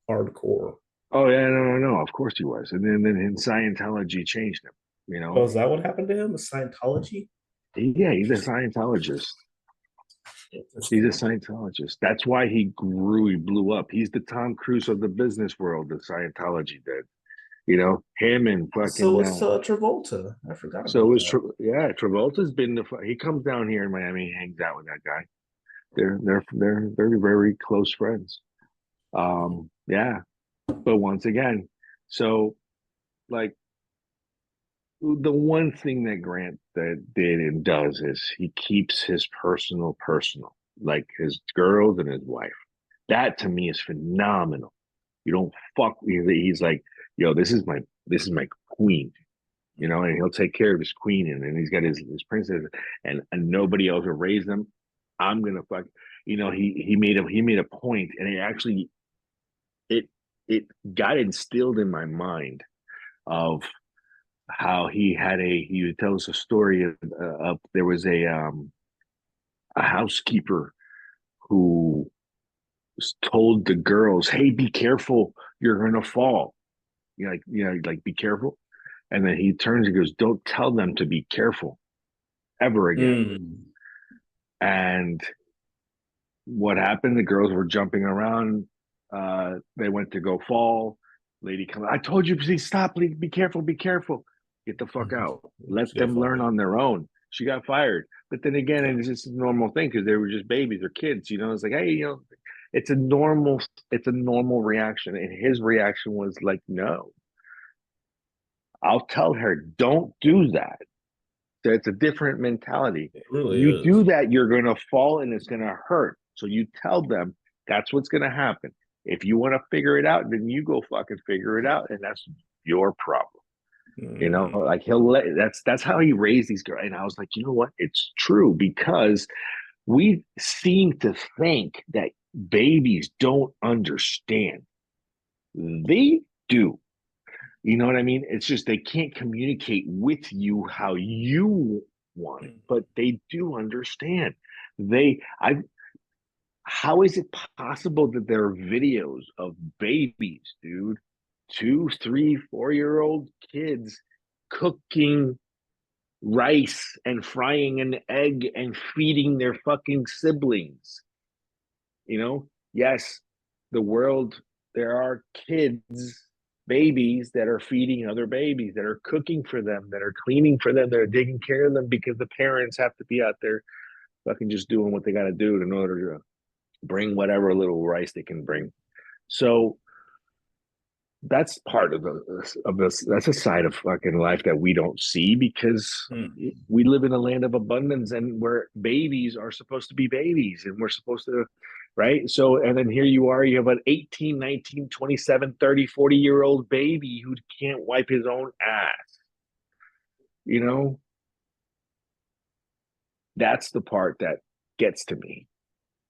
hardcore. oh yeah, no. Of course he was. And then in Scientology changed him, you Oh, know. is that what happened to him? The Scientology? Yeah, he's a Scientologist. He's a Interesting. Scientologist. That's why he grew, he blew up. He's the Tom Cruise of the business world, the Scientology did. You know, him and So fucking it's Travolta. I forgot so it about was that. yeah, Travolta's been he comes down here in Miami, hangs out with that guy. They're very, very close friends. Yeah. But once again, so like the one thing that Grant that did and does is he keeps his personal, like his girls and his wife. That to me is phenomenal. You don't fuck. He's like, yo, this is my queen, you know, and he'll take care of his queen, and he's got his princess, and nobody else will raise them. I'm gonna fuck. You know, he made a point, and it it got instilled in my mind of how he would tell us a story of there was a housekeeper who told the girls, "Hey, be careful, you're gonna fall." Like be careful. And then he turns and goes, "Don't tell them to be careful ever again." Mm. And what happened? The girls were jumping around. They went to go fall. Lady comes. I told you, please stop. Please be careful. Be careful. Get the fuck out. Let She got them learn fired. on their own. She got fired. But then again, it's just a normal thing because they were just babies or kids. You know, it's like, hey, it's a normal reaction. And his reaction was like, no, I'll tell her, don't do that. So it's a different mentality. It really You do is. that, you're going to fall and it's going to hurt. So you tell them that's what's going to happen. If you want to figure it out, then you go fucking figure it out, and that's your problem. You know, Mm. like that's how he raised these girls. And I was like, you know what? It's true because we seem to think that babies don't understand. They do. You know what I mean? It's just they can't communicate with you how you want it, but they do understand. I how is it possible that there are videos of babies, dude, 2, 3, 4-year-old kids cooking rice and frying an egg and feeding their fucking siblings? You know, yes, the world, there are kids, babies that are feeding other babies, that are cooking for them, that are cleaning for them, that are taking care of them because the parents have to be out there fucking just doing what they got to do in order to bring whatever little rice they can bring. So that's part of this. That's a side of fucking life that we don't see because Mm. we live in a land of abundance and where babies are supposed to be babies and we're supposed to, right? So and then here you are, you have an 18, 19, 27, 30, 40-year old baby who can't wipe his own ass. You know, that's the part that gets to me.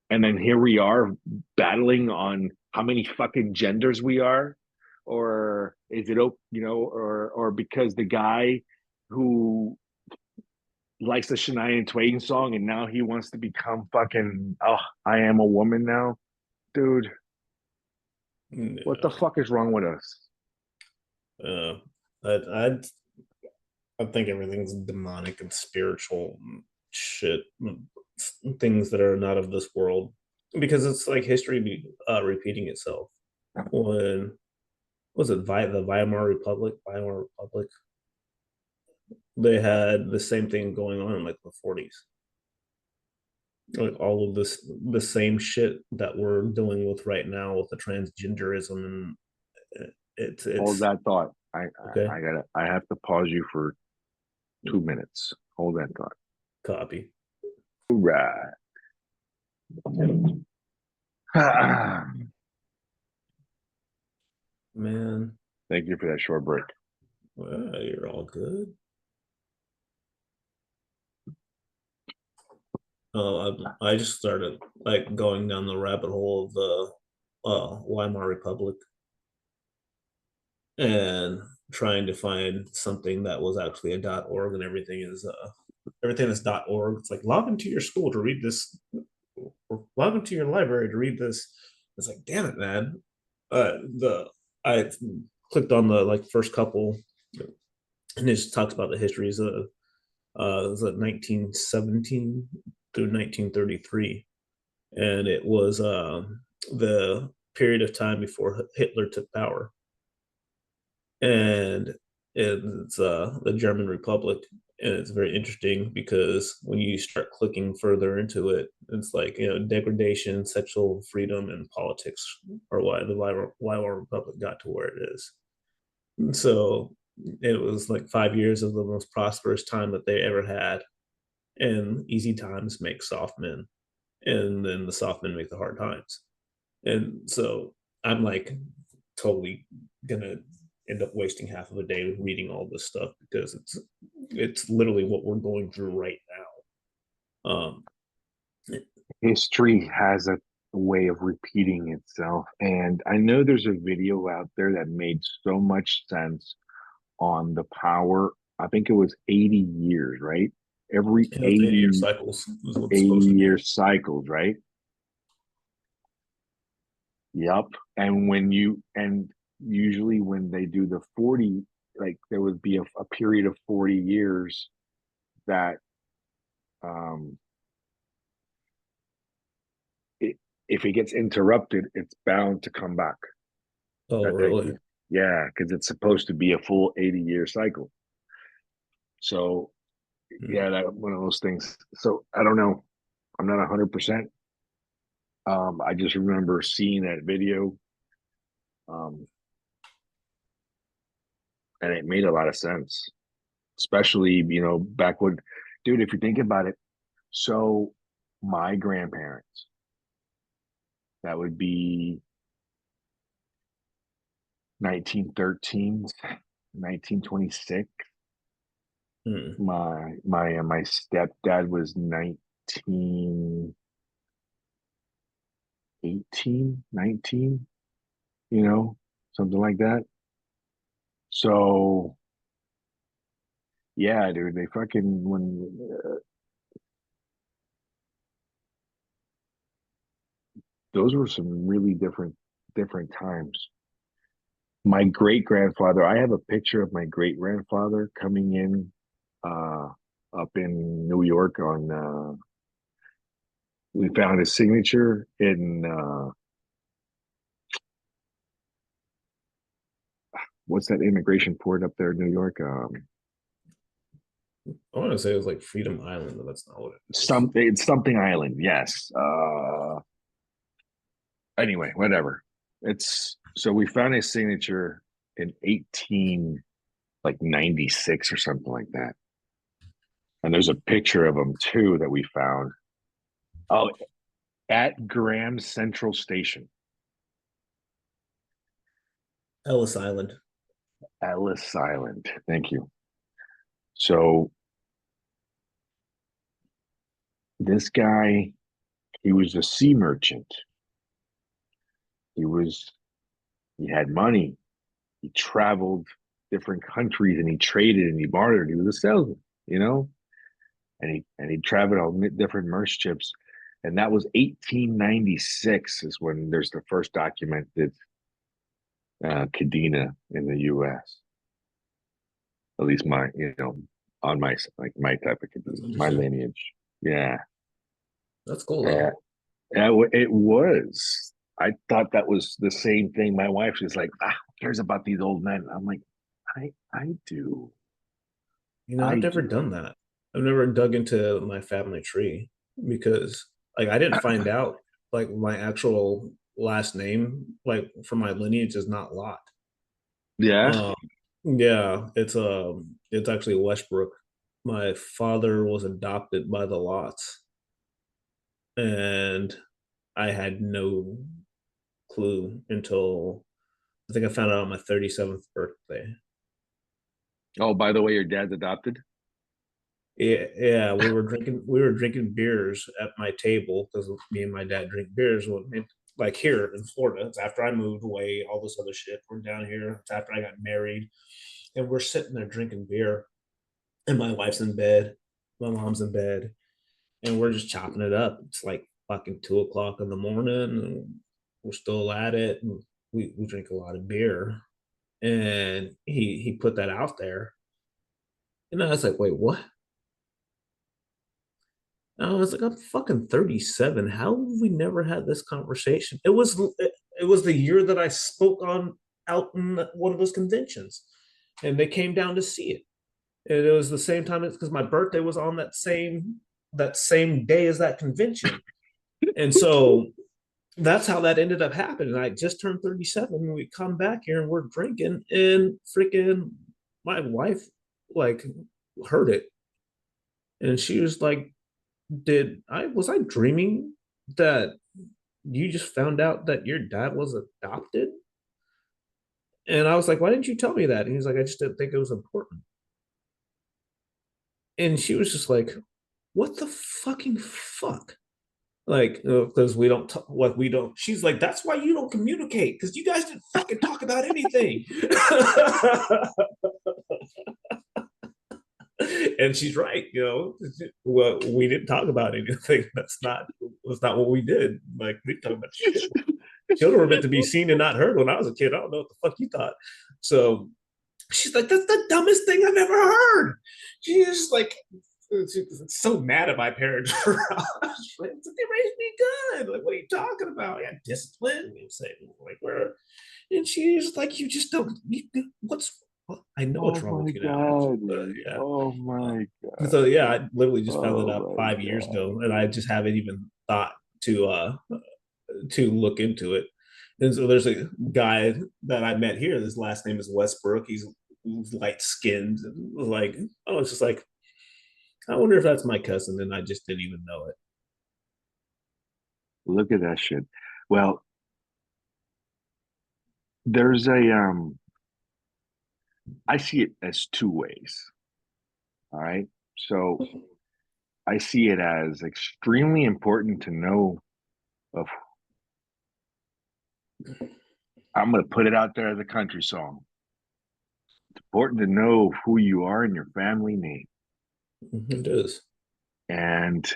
And then here we are battling on how many fucking genders we are, or is it, or because the guy who likes the Shania Twain song and now he wants to become fucking, oh, I am a woman now, dude. What the Yeah. fuck is wrong with us? Uh, I I think everything's demonic and spiritual shit, things that are not of this world, because it's like history repeating itself. When was it the Weimar Republic? They had the same thing going on in like the 40s. like all of this, the same shit that we're dealing with right now with the transgenderism, and Hold it's that thought. okay. I have to pause you for 2 minutes. Hold that thought. Copy. Right. Man, Thank you for that short break. well, you're all good. I just started like going down the rabbit hole of the Weimar Republic and trying to find something that was actually a .org, and everything is .org. It's like log into your school to read this, or log into your library to read this. It's like, damn it, man. The I clicked on the like first couple, and it just talks about the histories of it was 1917 through 1933, and it was the period of time before Hitler took power, and it's the German Republic, and it's very interesting because when you start clicking further into it, it's like degradation, sexual freedom, and politics are why the Weimar Republic got to where it is. And so it was like 5 years of the most prosperous time that they ever had, and easy times make soft men, and then the soft men make the hard times. And so I'm like totally gonna end up wasting half of a day reading all this stuff because it's literally what we're going through right now. History has a way of repeating itself. And I know there's a video out there that made so much sense on the power. I think it was 80 years, right? Every You know, 80-year cycles is what it's 80 supposed to year be. cycles, right? Yep. And usually when they do the 40, like there would be a period of 40 years that um it, if it gets interrupted, it's bound to come back. Oh, That they, really? yeah, because it's supposed to be a full 80-year cycle. So Hmm. yeah, that one of those things. So I don't know. I'm not 100%. I just remember seeing that video, um, and it made a lot of sense, especially back when, dude. If you think about it, so my grandparents, that would be 1913, 1926. Hmm. My stepdad was 1918, 19, something like that. So yeah, dude, they fucking when those were some really different times. My great grandfather, I have a picture of my great grandfather coming in uh up in New York on we found his signature in what's that immigration port up there in New York? I want to say it was like Freedom Island, but that's not what it is. It's something island, yes. Anyway, whatever. It's so we found his signature in 18 like 96 or something like that. And there's a picture of him too that we found. Oh, at Graham Central Station, Ellis Island. Ellis Island. Thank you. So this guy, he was a sea merchant. He was he had money. He traveled different countries and he traded and he bartered. He was a salesman, you know, and he traveled on different merch ships. And that was 1896 is when there's the first documented Cadena in the U.S. At least on my like my type of That's Cadena, my interesting. lineage. Yeah, That's cool yeah, though. yeah. It was. I thought that was the same thing. My wife was like, "Ah, who cares about these old men?" I'm like, I do, You know, I I've never do. done that. I've never dug into my family tree because Like I didn't find out like my actual last name, like from my lineage, is not Lott. Yeah. Um, yeah, it's actually Westbrook. My father was adopted by the Lotts, and I had no clue until I think I found out on my 37th birthday. Oh, by the way, your dad's adopted? Yeah, yeah, we were drinking beers at my table because me and my dad drink beers like here in Florida. It's after I moved away, all this other shit. We're down here. It's after I got married, and we're sitting there drinking beer, and my wife's in bed, my mom's in bed, and we're just chopping it up. It's like fucking 2 o'clock in the morning, and we're still at it. And we drink a lot of beer, and he put that out there, and I was like, wait, what? And I was like, I'm fucking 37. How have we never had this conversation? It was the year that I spoke on out in one of those conventions, and they came down to see it. And it was the same time because my birthday was on that same day as that convention. And so that's how that ended up happening. I just turned 37 and we come back here and we're drinking and freaking my wife like heard it. And she was like, did I was I dreaming that you just found out that your dad was adopted? And I was like, why didn't you tell me that? And he's like, I just didn't think it was important. And she was just like, what the fucking fuck? Like, because we don't talk, like we don't. She's like, that's why you don't communicate because you guys didn't fucking talk about anything. And she's right, well, we didn't talk about anything. That's not what we did. Like we talk about shit. Children were meant to be seen and not heard. When I was a kid, I don't know what the fuck you thought. So she's like, that's the dumbest thing I've ever heard. She's like, so mad at my parents. They raised me good. Like, what are you talking about? Yeah, discipline. You say like where? And she's like, you just don't. What's? I know Oh what's wrong my with you now. God. But yeah. Oh my So God. yeah, I literally just found it Oh out my 5 years ago, and I God. just haven't even thought to look into it. And so there's a guy that I met here. His last name is Westbrook. He's light skinned. Like, oh, it's just like, I wonder if that's my cousin, and I just didn't even know it. Look at that shit. Well, there's a I see it as two ways. All right. So I see it as extremely important to know of I'm gonna put it out there as a country song. It's important to know who you are and your family name. It is. And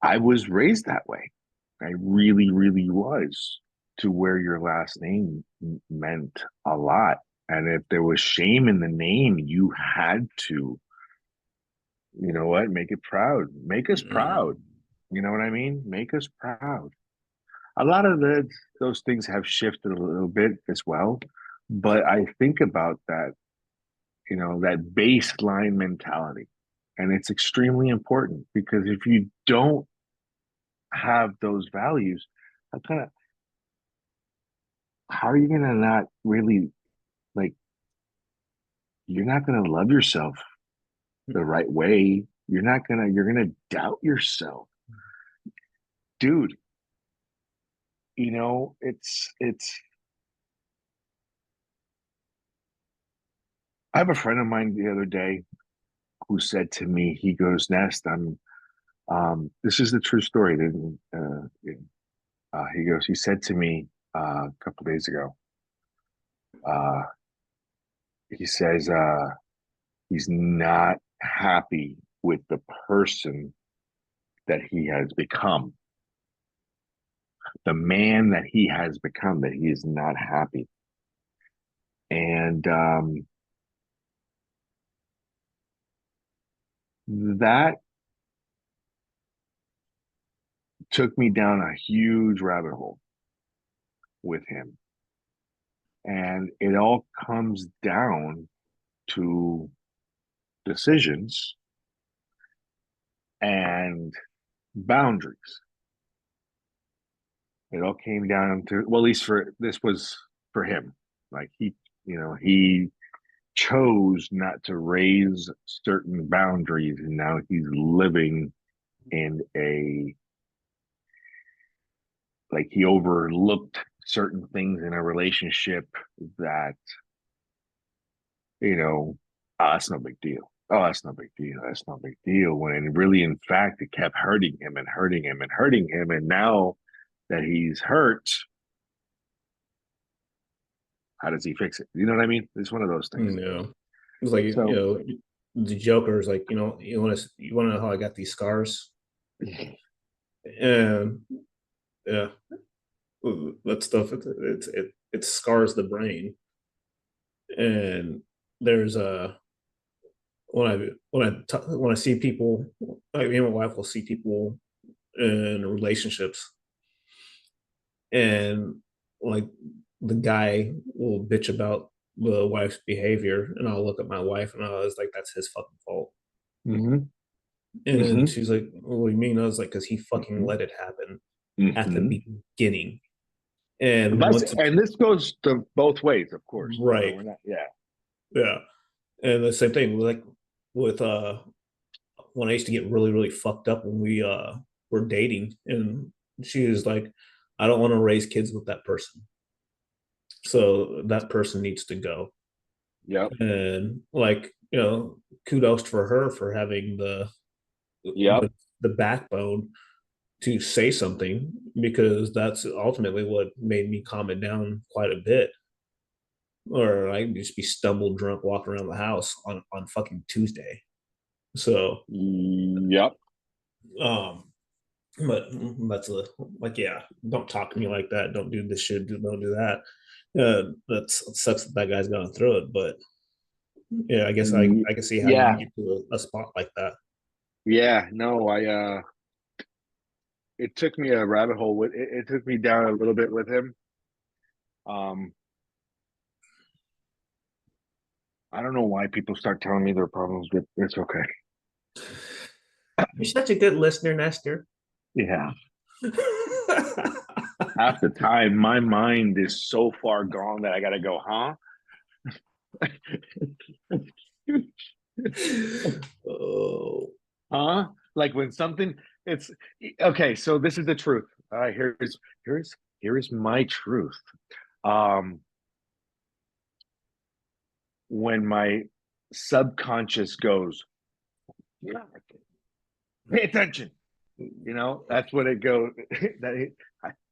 I was raised that way. I really, really was, to where your last name meant a lot. And if there was shame in the name, you had to, you know what, make it proud. Make us proud. You know what I mean? Make us proud. A lot of those things have shifted a little bit as well. But I think about that, that baseline mentality. And it's extremely important because if you don't have those values, how kind of how are you gonna not really like you're not gonna love yourself the right way. You're gonna doubt yourself. Dude, it's I have a friend of mine the other day who said to me, he goes, Nest, this is the true story. He said to me a couple days ago, uh, he says, he's not happy with the person that he has become, the man that he has become, that he is not happy. And that took me down a huge rabbit hole with him. And it all comes down to decisions and boundaries. It all came down to, well, at least for this was for him. Like he chose not to raise certain boundaries, and now he's living in a, like, he overlooked certain things in a relationship that, that's no big deal. Oh, that's no big deal. That's no big deal. When really, in fact, it kept hurting him and hurting him and hurting him. And now that he's hurt, how does he fix it? You know what I mean? It's one of those things. Yeah. It's like, So, the Joker is like, you want to know how I got these scars? And yeah, that stuff, it scars the brain. And there's when I see people, like me and my wife will see people in relationships, and like the guy will bitch about the wife's behavior, and I'll look at my wife and I was like, that's his fucking fault. mm-hmm, And mm-hmm, she's like, what do you mean? I was like, because he fucking mm-hmm, let it happen at the mm-hmm. beginning. And But once it's and this goes to both ways, of course. right, We're not, yeah. yeah. And the same thing like with when I used to get really, really fucked up when we were dating, and she was like, I don't want to raise kids with that person. So that person needs to go. Yep. And like, kudos for her for having Yep. the backbone to say something, because that's ultimately what made me calm it down quite a bit. Or I just be stumbled drunk walking around the house on fucking Tuesday. So Yep. um but that's like, yeah, don't talk to me like that, don't do this shit, don't do that. It sucks that guy's going through it, but yeah, I guess I can see how you Yeah. can get to a spot like that. Yeah. No, it took me a rabbit hole it took me down a little bit with him. Um, I don't know why people start telling me their problems, but it's okay. You're such a good listener, Nestor. Yeah. Half the time, my mind is so far gone that I gotta go, huh? Oh, Huh? Like when something, it's okay. So this is the truth. All right, here's my truth. Um, when my subconscious goes, "Yeah, pay attention," that's what it goes.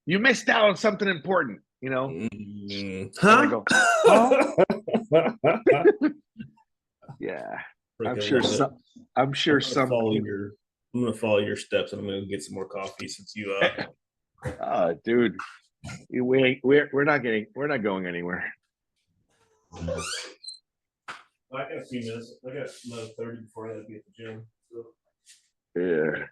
You missed out on something important. And I huh? go, huh? Yeah, I'm Freaking sure love it. some. I'm I'm sure gonna some. follow your. I'm gonna follow your steps, and I'm gonna get some more coffee since you. Dude, we're not going anywhere. I got a few minutes. I got another 30 before I have to be at the gym. So. Yeah.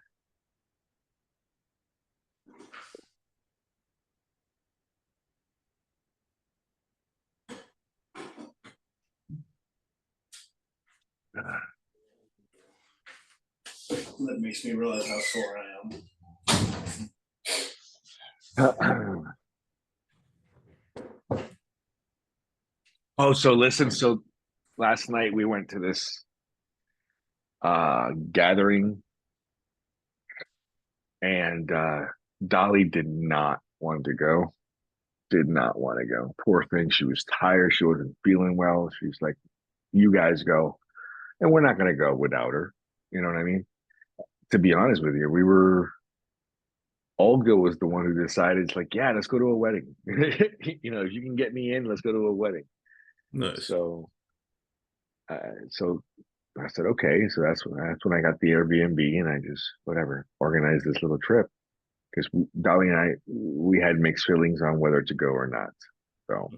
That makes me realize how sore I am. Oh, so listen. So last night we went to this gathering, and Dolly did not want to go. Did not want to go. Poor thing. She was tired. She wasn't feeling well. She's like, "You guys go," and we're not going to go without her. You know what I mean? To be honest with you, Olga was the one who decided. It's like, yeah, let's go to a wedding. If you can get me in, let's go to a wedding. Nice. So I said, okay. So that's when I got the Airbnb, and I just whatever organized this little trip, because Dolly and I, we had mixed feelings on whether to go or not. So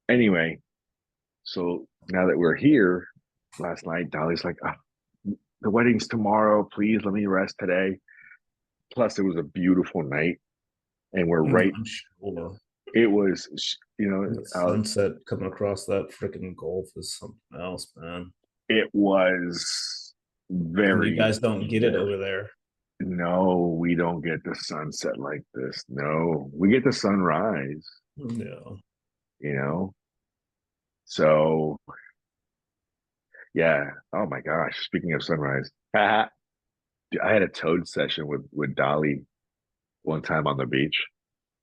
anyway, so now that we're here, last night Dolly's like, the wedding's tomorrow. Please let me rest today. Plus, it was a beautiful night, and we're right. I'm sure. It was, The sunset coming across that freaking Gulf is something else, man. it was And you Very, guys don't get it over very. there. No, we don't get the sunset like this. No, we get the sunrise, No. you know? So, yeah. Oh my gosh. Speaking of sunrise, I had a toad session with Dolly one time on the beach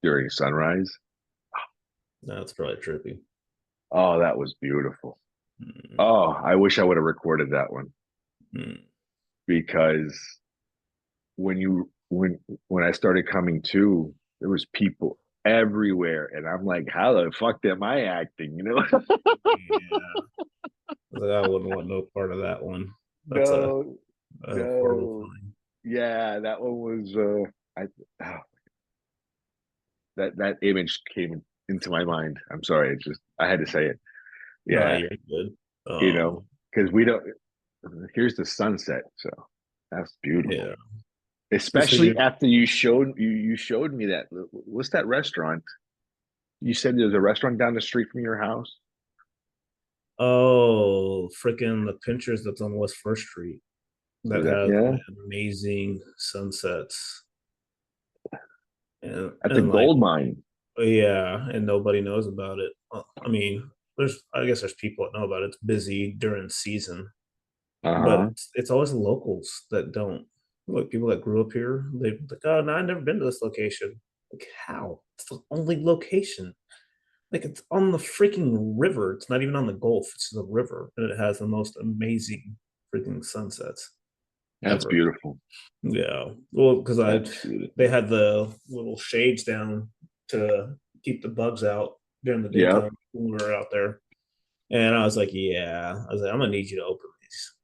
during sunrise. That's probably trippy. Oh, that was beautiful. Mm, Oh, I wish I would have recorded that one mm. because when I started coming to, there was people everywhere, and I'm like, how the fuck am I acting? You know? Yeah. I wouldn't want no part of that one. That's No, a horrible no. feeling. Yeah, that one was I oh, that image came into my mind. I'm sorry, it just I had to say it. No, Yeah, you're good. you know, because we don't here's the sunset, so that's beautiful. Yeah. So Especially you're after you showed me that what's that restaurant? You said there's a restaurant down the street from your house. oh freaking the Pinterest that's on West First Street Is that that has yeah? amazing sunsets At the and like gold mine. yeah, and nobody knows about it. I mean, I guess there's people that know about it. It's busy during season, but Uh-huh. it's always the locals that don't. Like people that grew up here, they like, oh no, I've never been to this location. Like how? It's the only location. Like it's on the freaking river. It's not even on the Gulf. It's the river, and it has the most amazing freaking sunsets That's ever. beautiful. Yeah. Well, because I That's they beautiful. had the little shades down to keep the bugs out during the Yep. daytime when we were out there. And I was like, yeah. I was like, I'm gonna need you to open these.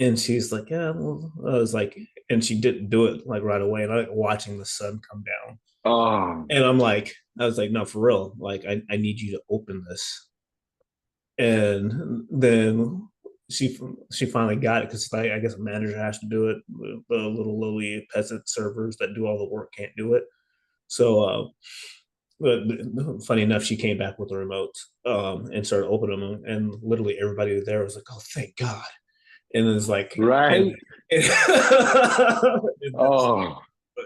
And she's like, yeah. Well, I was like, and she didn't do it like right away. And I like watching the sun come down. Oh, And I'm like, I was like, no, for real. Like, I need you to open this. And then she finally got it because I guess a manager has to do it. The little lowly peasant servers that do all the work can't do it. So, but funny enough, she came back with the remote and started opening them, and literally everybody there was like, "Oh, thank God!" And it's like, and, right? and, Oh,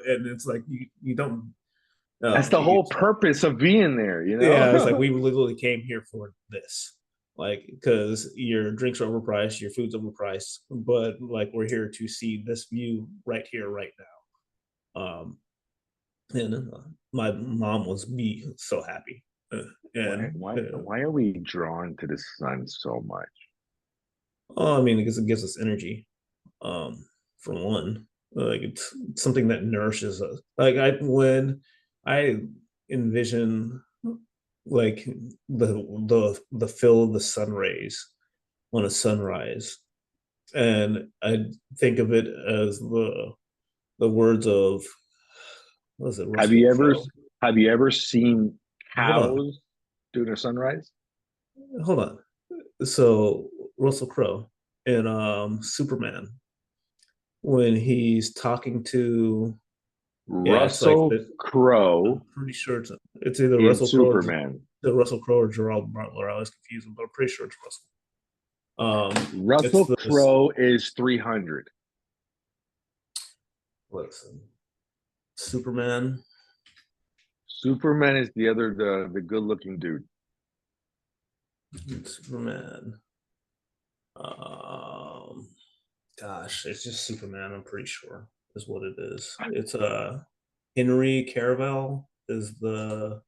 and it's like you don't. that's the whole purpose of being there, you Yeah, it's like know? we literally came here for this. Like, because your drinks are overpriced, your food's overpriced, but like we're here to see this view right here, right now. And my mom was be so happy, Why, and why, why are we drawn to the sun so much? oh, I mean, because it gives us energy. Um, for one, like it's something that nourishes us. Like when I envision like the feel of the sun rays on a sunrise, and I think of it as the words of what is it, Have Russell you ever, Crowe. have you ever seen Hold on, cows doing a sunrise? hold on. So Russell Crowe in Superman when he's talking to yeah, it's like Russell I'm Crowe pretty sure it's either in Russell Crowe or Superman. Russell Crowe or Gerald Butler. I always confuse them, but I'm pretty sure it's Russell. It's Russell this. Crowe is 300. Listen, Superman. Superman is the good looking dude. Superman. Um, gosh, it's just Superman. I'm pretty sure is what it is. It's Henry Cavill is the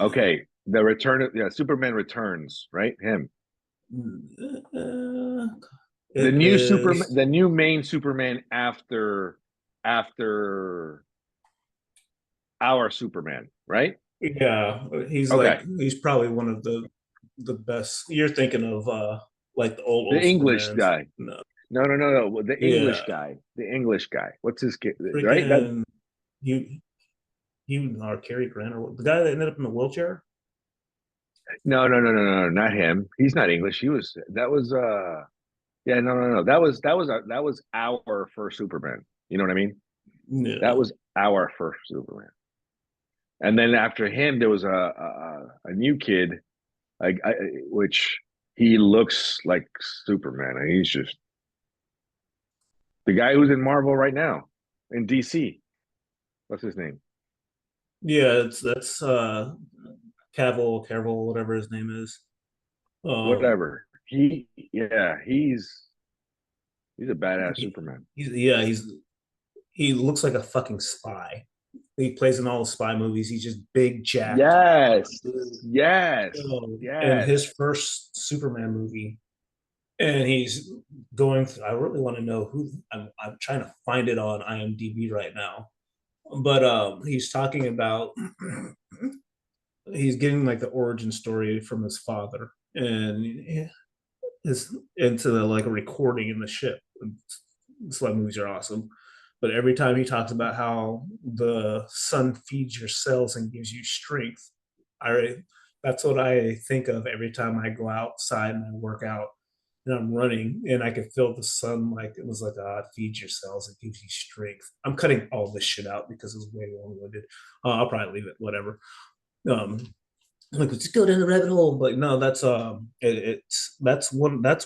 Okay, the return of yeah, Superman Returns, right? Him. uh, The it new Superman, is the new main Superman after our Superman, right? yeah. Okay, He's probably one of the best. You're thinking of like the the old English Supermans. guy. No, No, no, no, no. The yeah, English guy. The English guy. What's his kid? Right? That freaking you or Cary Grant or the guy that ended up in the wheelchair. no, no, no, no, no, not him. He's not English. He was that was yeah, no, no, no. That was our first Superman. You know what I mean? That No, was our first Superman. And then after him, there was a new kid, which He looks like Superman, and he's just the guy who's in Marvel right now in DC. What's his name? Yeah, it's that's Cavill, whatever his name is. Um, Whatever. Yeah, he's a badass he, Superman. he looks like a fucking spy. He plays in all the spy movies. He's just big, jacked. Yes, yes, In yes. his first Superman movie, and he's going through, I really want to know who. I'm trying to find it on IMDb right now, but he's talking about he's getting like the origin story from his father, and his into the, like a recording in the ship. Sled movies are awesome, but every time he talks about how the sun feeds your cells and gives you strength, I that's what I think of every time I go outside and I work out and I'm running and I can feel the sun, like it was like, it feeds your cells, it gives you strength. I'm cutting all this shit out because it's way long-winded. I'll probably leave it, whatever. Um, like, let's go down the rabbit hole. But no, that's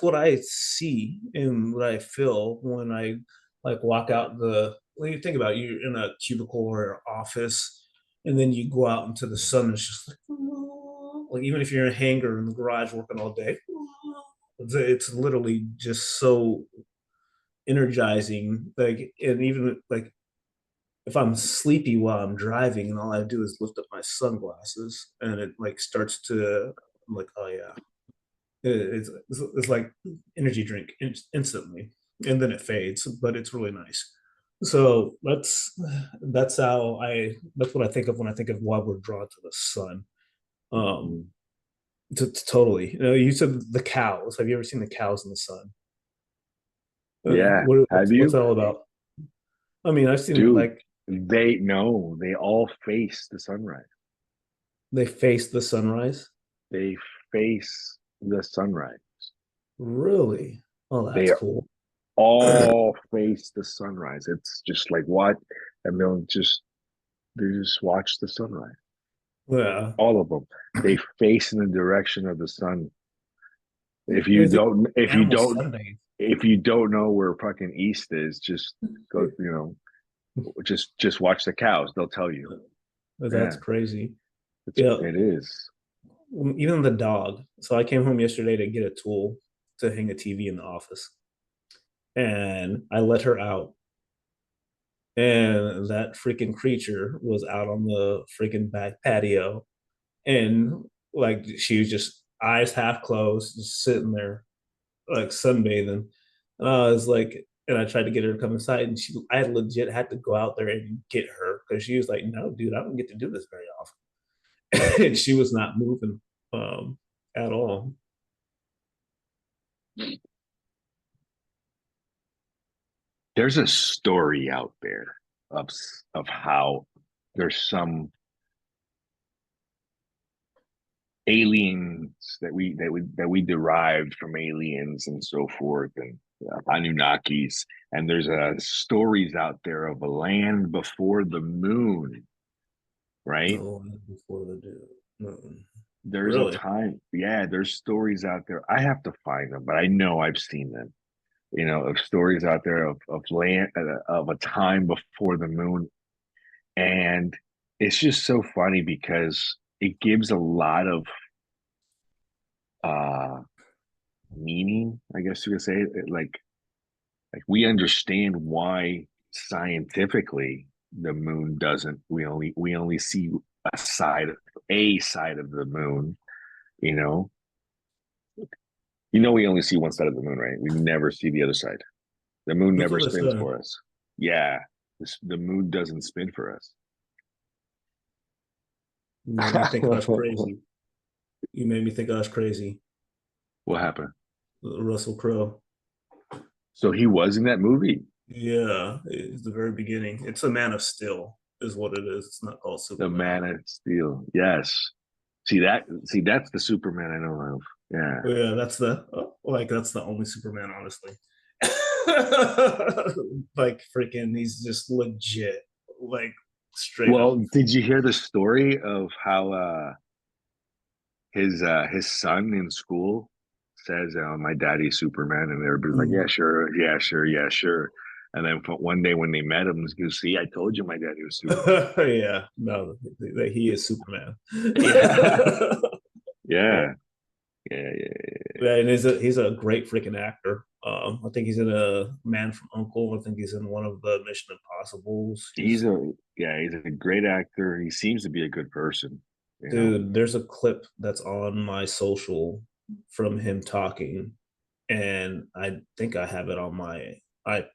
what I see and what I feel when I like walk out the when you think about it, you're in a cubicle or office, and then you go out into the sun, and it's just like even if you're in a hangar in the garage working all day, it's literally just so energizing. Like, and even like if I'm sleepy while I'm driving and all I do is lift up my sunglasses and it like starts to, I'm like, oh yeah, it's like energy drink instantly, and then it fades, but it's really nice. So that's what I think of when I think of why we're drawn to the sun. Um, totally. You said the cows. Have you ever seen the cows in the sun? Yeah. Have What's you? that all about? I mean, I've seen Dude, like they all face the sunrise. they face the sunrise. They face the sunrise. Really? Oh, They that's cool. all face the sunrise. It's just like what? And they just watch the sunrise. Yeah. All of them. They face in the direction of the sun. If I you think don't, if you animal don't, Sunday. if you don't know where fucking east is, just go. Just watch the cows. They'll tell you. That's Yeah, crazy. Yeah. it is. Even the dog. So I came home yesterday to get a tool to hang a TV in the office. And I let her out. And that freaking creature was out on the freaking back patio. And like she was just eyes half closed, just sitting there, like sunbathing. And I was like, and I tried to get her to come inside, and I legit had to go out there and get her because she was like, "No, dude, I don't get to do this very often," and she was not moving at all. There's a story out there of how there's some aliens that we derived from aliens and so forth and Anunnakis, and there's stories out there of a land before the moon, right? No, before the do. No. There's a Really? time, yeah, there's stories out there. I have to find them, but I know I've seen them. Of stories out there of land of a time before the moon, and it's just so funny because it gives a lot of uh meaning, I guess you could say. Like we understand why scientifically the moon doesn't, we only see a side of the moon, you know. We only see one side of the moon, right? We never see the other side. The moon That's never what I spins said. for us. Yeah, the moon doesn't spin for us. You made me think I was crazy. You made me think I was crazy. What happened? Russell Crowe. So he was in that movie, Yeah, it's the very beginning. It's a Man of Steel, is what it is. It's not called the Superman. Man of Steel. Yes. That's the Superman I know of. Yeah. But yeah, that's the only Superman, honestly. Like freaking, he's just legit, like straight up. Well, did you hear the story of how his son in school says, "My daddy's Superman," and everybody's like, "Yeah, sure, yeah, sure, yeah, sure." And then one day when they met him, he goes, "See, I told you my daddy was Superman." Yeah, no, he is Superman. Yeah, Yeah. yeah, yeah, yeah. Yeah, and he's a great freaking actor. I think he's in a Man from Uncle. I think he's in one of the Mission Impossibles. He's he's a great actor. He seems to be a good person. You know. Dude, there's a clip that's on my social from him talking, and I think I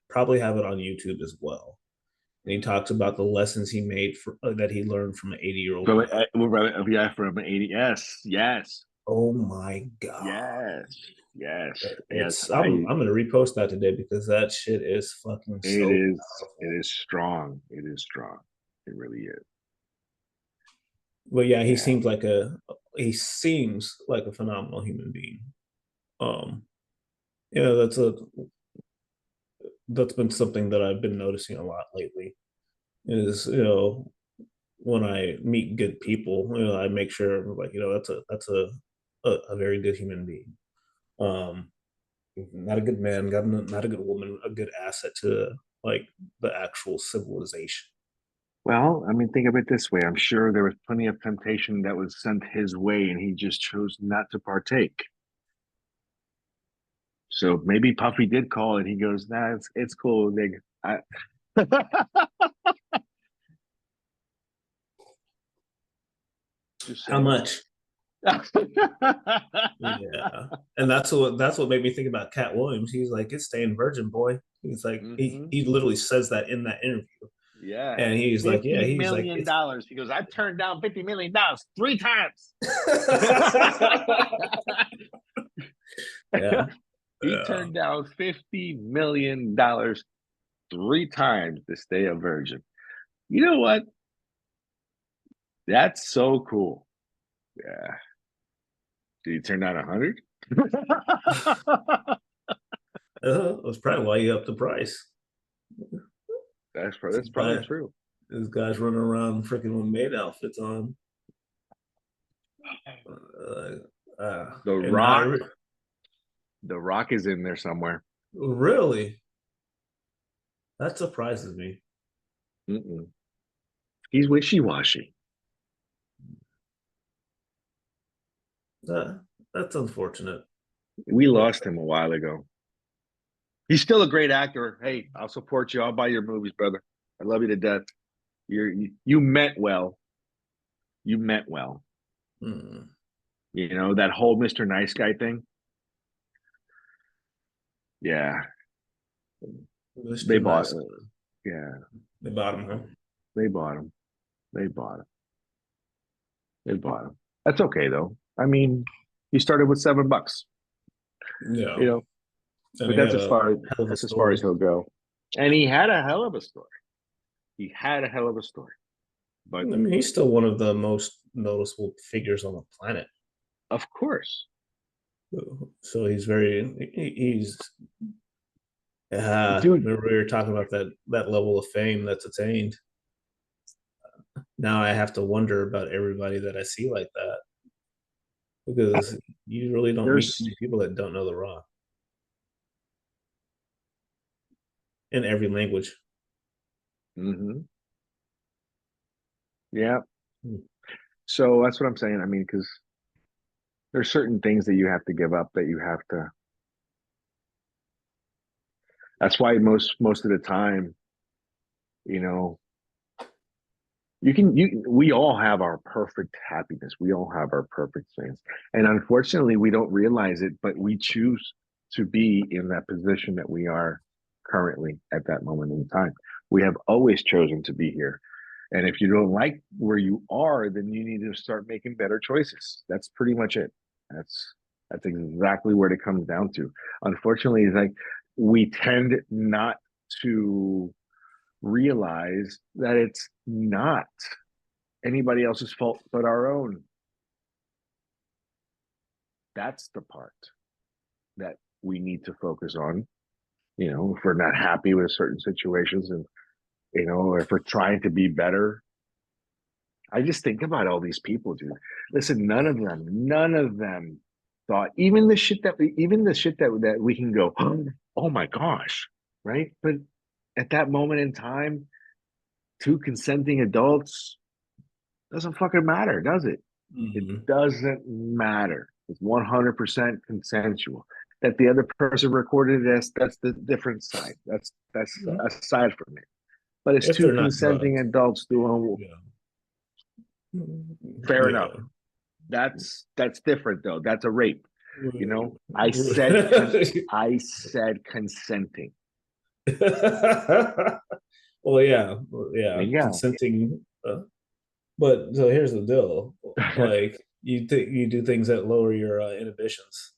probably have it on YouTube as well. And he talks about the lessons he made that he learned from an 80-year-old From man. yeah, from 80. Yes, yes, Oh my god. yes, yes, yes. It's I'm gonna repost that today because that shit is fucking It so is powerful. it is strong. It is strong. It really is. But yeah, Yeah. he seems like a phenomenal human being. Um, you know, that's been something that I've been noticing a lot lately. Is when I meet good people, I make sure like that's a very good human being. Um, not a good man, not a good woman, a good asset to like the actual civilization. Well, I mean, think of it this way. I'm sure there was plenty of temptation that was sent his way, and he just chose not to partake. So maybe Puffy did call, and he goes, "Nah, it's cool, nigga." Just How saying. much? Yeah, and that's what made me think about Cat Williams. He's like, "It's staying virgin, boy." He's like, Hmm. he literally says that in that interview, Yeah. and he's like, "Yeah," $50 he's like, million. "It's." He goes, "I've turned down $50 million three times." Yeah, He yeah. turned down $50 million three times to stay a virgin. You know what? That's so cool. Yeah. Did he turn down 100? That's probably why you upped the price. That's probably true. This guy's running around freaking with maid outfits on. The And now, Rock, the Rock is in there somewhere. really, that surprises me. Mm-mm. He's wishy-washy. That's unfortunate. We Yeah. lost him a while ago. He's still a great actor. Hey, I'll support you. I'll buy your movies, brother. I love you to death. You meant well. You meant well. Hmm. You know, that whole Mr. Nice Guy thing. Yeah. They Mr. bought Nice. yeah. They bought him, huh? They bought him. They bought him. They bought him. That's okay though. I mean, he started with $7, Yeah. you know, And but he had a hell of a that's as far as story. he'll go. And he had a hell of a story. He had a hell of a story. I But mean, he's still one of the most noticeable figures on the planet. of course. So he's Dude, remember we were talking about that level of fame that's attained. Now I have to wonder about everybody that I see like that because you really don't meet there's too many people that don't know The Rock in every language. mhm. Yeah. Hmm. So that's what I'm saying. I mean, because there's certain things that you have to give up that you have to. That's why most of the time, you know, we all have our perfect happiness. We all have our perfect things. And unfortunately, we don't realize it, but we choose to be in that position that we are currently at that moment in time. We have always chosen to be here. And if you don't like where you are, then you need to start making better choices. That's pretty much it. That's exactly what it comes down to. Unfortunately, it's like we tend not to realize that it's not anybody else's fault but our own. That's the part that we need to focus on. You know, if we're not happy with certain situations and, you know, if we're trying to be better. I just think about all these people, dude. Listen, none of them thought. Even the shit that we can go, oh my gosh, right? But at that moment in time, two consenting adults doesn't fucking matter, does it? It doesn't matter. It's 100% consensual. That the other person recorded that's the different side. That's aside from it. But it's If two they're not consenting drugged. adults doing. Yeah. Fair Yeah. enough. That's different though. That's a rape. You know, I said consenting. Well, yeah, Yeah. consenting. But so here's the deal: like you do things that lower your inhibitions,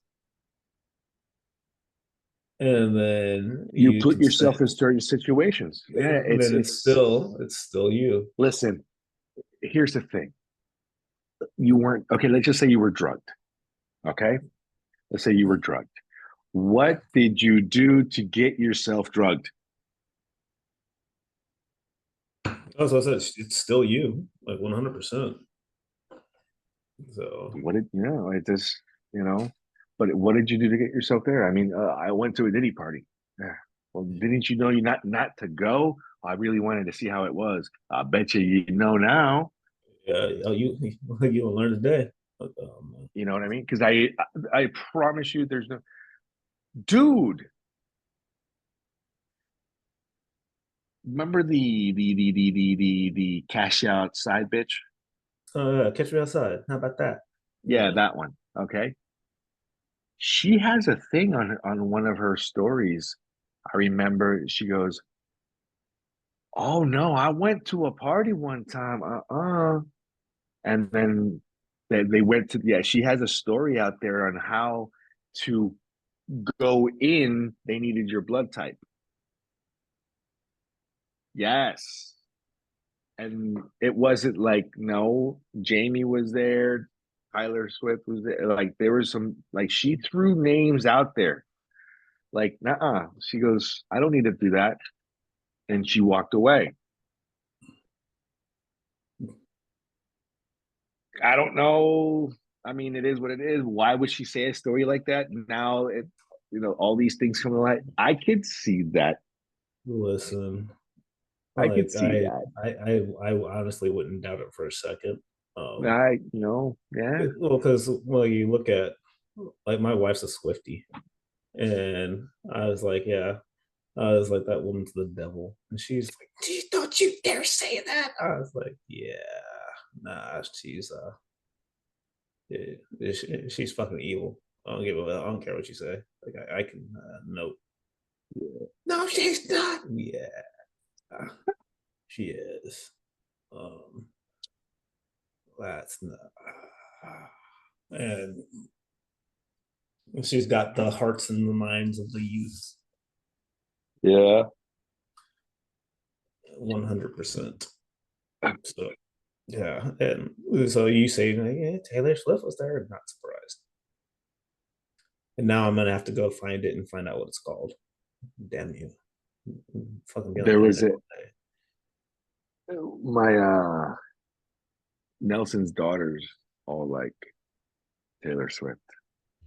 and then You you put consent. yourself in certain situations. Yeah, And then it's still you. Listen, here's the thing. You weren't okay. Let's just say you were drugged. Okay, let's say you were drugged. What did you do to get yourself drugged? As I said, it's still you, like 100%. So What did you know? It just But what did you do to get yourself there? I mean, I went to a Diddy party. Yeah. Well, didn't you know you not to go? I really wanted to see how it was. I bet you know now. yeah, you will learn today. You know what I mean? Because I promise you, there's no dude. Remember the cash out side bitch? Catch me outside. How about that? Yeah, that one. Okay. She has a thing on one of her stories. I remember she goes, "Oh no, I went to a party one time." And then they went to, yeah, she has a story out there on how to go in. They needed your blood type. Yes. And it wasn't like, no, Jamie was there, Tyler Swift was there. Like there was some, like she threw names out there. Like, nah. She goes, I don't need to do that. And she walked away. I don't know. I mean, it is what it is. Why would she say a story like that? Now all these things come to light. I could see that. Listen, I like could see that. I honestly wouldn't doubt it for a second. Yeah. Well, because you look at, like, my wife's a Swiftie, and I was like, yeah, I was like, that woman's the devil, and she's like, don't you dare say that. I was like, yeah, nah, she's fucking evil. I don't care what you say. Like I can note. Yeah. No, she's not. Yeah, she is. That's not. And she's got the hearts and the minds of the youth. Yeah. 100%. So yeah, and so you say, yeah, Taylor Swift was there. Not surprised. And now I'm gonna have to go find it and find out what it's called. Damn you! Fucking be on There the was internet my Nelson's daughters all like Taylor Swift,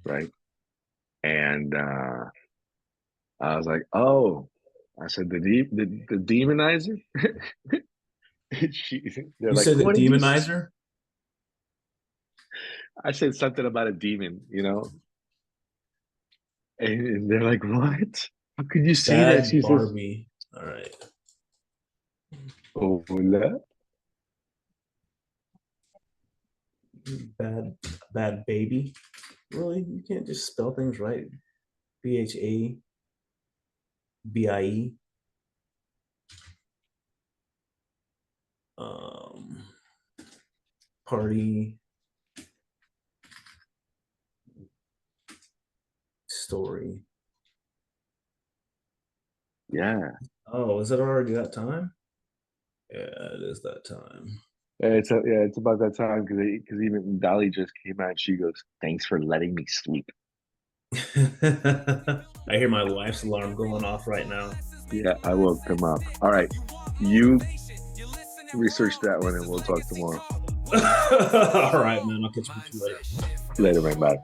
right? And I was like, oh, I said the demonizer. They're You like, said the what did you? demonizer? I said something about a demon, and they're like, what? How could you say that? Bad She says, Barbie. All right. hola. Bad baby. Really? You can't just spell things right. BHABIE. Party story. Yeah. Oh, is it already that time? Yeah, it is that time. It's about that time because even Dolly just came out. She goes, "Thanks for letting me sleep." I hear my wife's alarm going off right now. Yeah, I woke them up. All right, you research that one, and we'll talk tomorrow. All right, man. I'll catch you later. Later, man. Bye.